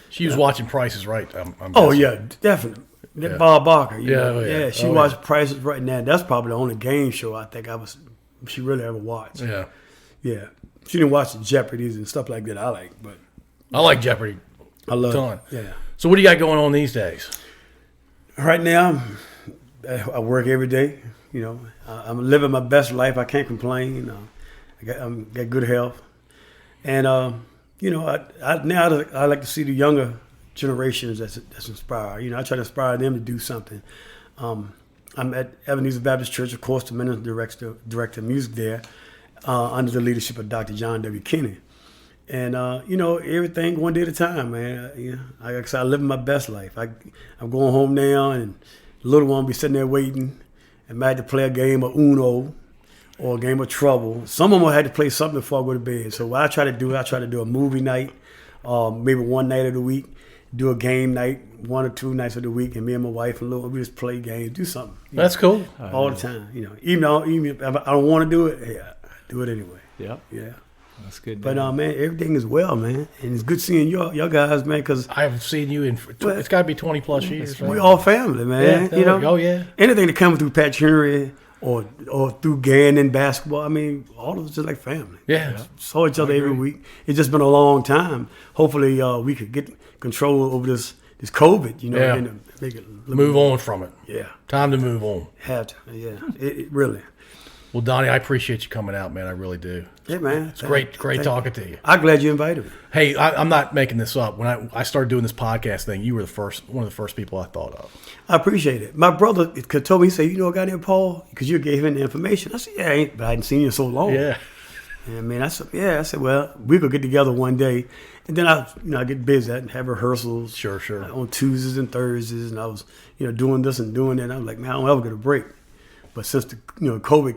She was watching Prices Right. I'm Oh guessing. yeah, definitely. Yeah. Bob Barker. Yeah. She Oh, watched Prices Right now. That's probably the only game show I think she really ever watched. Yeah. Yeah. She didn't watch the Jeopardies and stuff like that. I like, but I like Jeopardy. I love Ton. it. Yeah. So what do you got going on these days? Right now, I work every day. You know, I'm living my best life. I can't complain. You know, I got good health, and you know, I like to see the younger generations that's inspired. You know, I try to inspire them to do something. I'm at Ebenezer Baptist Church, of course, the minister director of music there, under the leadership of Dr. John W. Kennedy. And you know, everything one day at a time, man. You know, like I said, I live my best life. I'm going home now, and the little one will be sitting there waiting, and I had to play a game of Uno or a game of Trouble. Some of them had to play something before I go to bed. So what I try to do a movie night, maybe one night of the week, do a game night, 1 or 2 nights of the week, and me and my wife and little, we just play games, do something. That's cool. All the time, you know. Even if I don't want to do it, yeah, I do it anyway. Yep. Yeah. That's good. But man, everything is well, man, and it's good seeing y'all guys, man. Because I haven't seen you in. It's got to be 20+ years. We all family, man. Yeah, you know. Oh yeah. Anything that comes through Pat Henry or through Gannon basketball, I mean, all of us just like family. Yeah. Saw each other every week. It's just been a long time. Hopefully, we could get control over this COVID. You know, Yeah. and make it Move on from it. Yeah. Time to move on. Have to. Yeah. It really. Well, Donnie, I appreciate you coming out, man. I really do. Yeah, man. It's great talking to you. I'm glad you invited me. Hey, I'm not making this up. When I started doing this podcast thing, you were one of the first people I thought of. I appreciate it. My brother told me, he said, you know a guy named Paul? Because you gave him the information. I said, yeah, but I hadn't seen you in so long. Yeah. And I mean, I said, well, we could get together one day. And then I get busy. I have rehearsals. Sure. On Tuesdays and Thursdays. And I was, doing this and doing that. And I was like, man, I don't ever get a break. But since the COVID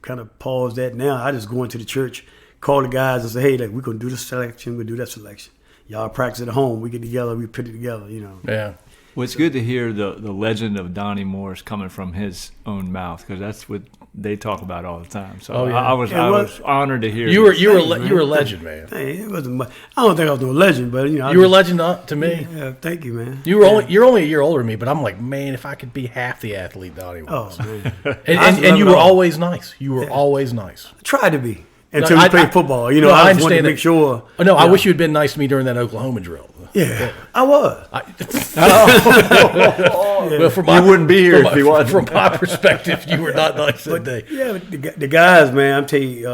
kind of paused that, now I just go into the church, call the guys and say, hey, like, we're gonna do this selection, we do that selection. Y'all practice at home, we get together, we put it together, Yeah. Well, it's good to hear the legend of Donnie Morris coming from his own mouth, because that's what they talk about all the time. So I was honored to hear you were a legend, man. Hey, it wasn't much. I don't think I was no legend, but you were a legend to me. Yeah, thank you, man. You're only a year older than me, but I'm like, man, if I could be half the athlete Donnie was. Oh man, and you were always nice. You were always nice. I tried to be until we played football. I just wanted to make sure. No, I wish you had been nice to me during that Oklahoma drill. Yeah, I was. Well, you wouldn't be here if he wasn't. From my perspective, you were not nice that day. Yeah, but the guys, man, I'm telling you,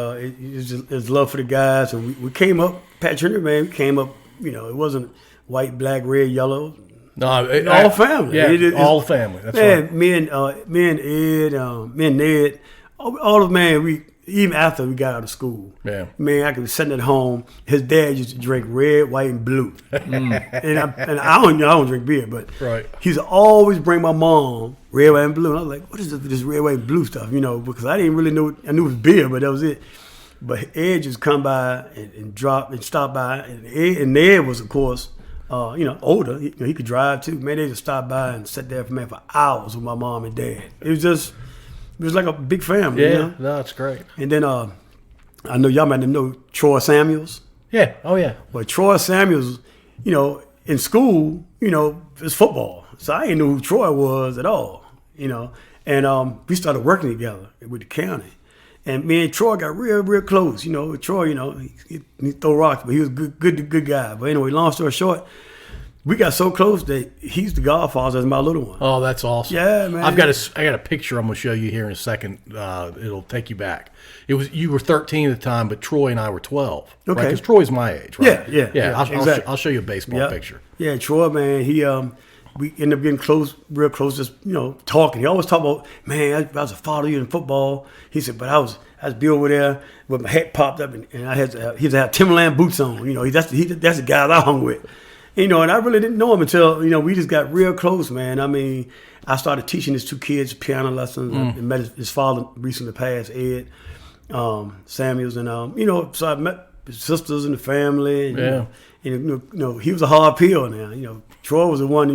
it's love for the guys, and we came up. Pat Henry, man, we came up. It wasn't white, black, red, yellow. No, all family. Yeah, all family. That's man, right. Me and Ed, me and Ned, all of man, even after we got out of school, man, I could be sitting at home. His dad used to drink red, white, and blue, and I don't drink beer, but he used to always bring my mom red, white, and blue. And I was like, what is this red, white, and blue stuff? Because I didn't really know. I knew it was beer, but that was it. But Ed just come by and stop by, and Ned was, of course, older. He could drive too. Man, they just stopped by and sat there for hours with my mom and dad. It was like a big family. Yeah, no, it's great. And then I know y'all might know Troy Samuels. Yeah, oh yeah. Well, Troy Samuels, in school, it's football. So I didn't know who Troy was at all, And we started working together with the county. And me and Troy got real, real close. Troy, he throw rocks, but he was a good guy. But anyway, long story short, we got so close that he's the godfather as my little one. Oh, that's awesome. Yeah, man. I got a picture I'm going to show you here in a second. It'll take you back. You were 13 at the time, but Troy and I were 12. Okay. Because Troy's my age, right? Yeah. Exactly. I'll show you a baseball picture. Yeah, Troy, man, we ended up getting close, real close, just, talking. He always talked about, man, I was a follower in football. He said, but I was be over there with my hat popped up, and I had to have Timberland boots on. That's the guy I hung with. And I really didn't know him until, we just got real close, man. I mean, I started teaching his 2 kids piano lessons. I met his father recently passed, Ed Samuels. And, so I met his sisters and the family. And, he was a hard pill now. Troy was the one,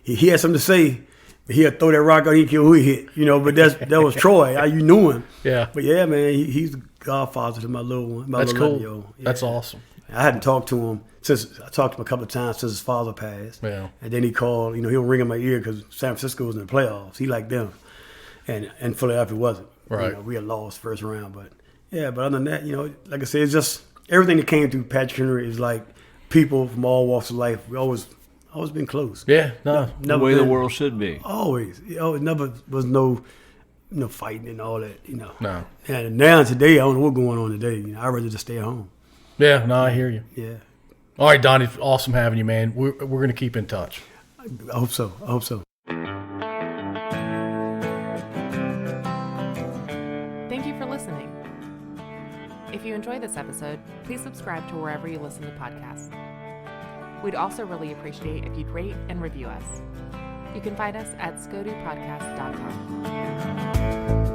he had something to say. He'd throw that rock out, he'd kill who he hit. But that was Troy. You knew him. Yeah. But, yeah, man, he's the godfather to my little one. That's cool. Yeah. That's awesome. I hadn't talked to him since I talked to him a couple of times since his father passed. Yeah. And then he called. He'll ring in my ear because San Francisco was in the playoffs. He liked them, and Philadelphia wasn't. Right. We had lost first round, but other than that, like I said, it's just everything that came through Patrick Henry is like people from all walks of life. We always been close. Yeah. No. The way the world should be. Always. It never was no fighting and all that, No. And now today, I don't know what's going on today. I'd rather just stay at home. Yeah, no, I hear you. Yeah. All right, Donnie, awesome having you, man. We're going to keep in touch. I hope so. Thank you for listening. If you enjoyed this episode, please subscribe to wherever you listen to podcasts. We'd also really appreciate if you'd rate and review us. You can find us at scodupodcast.com.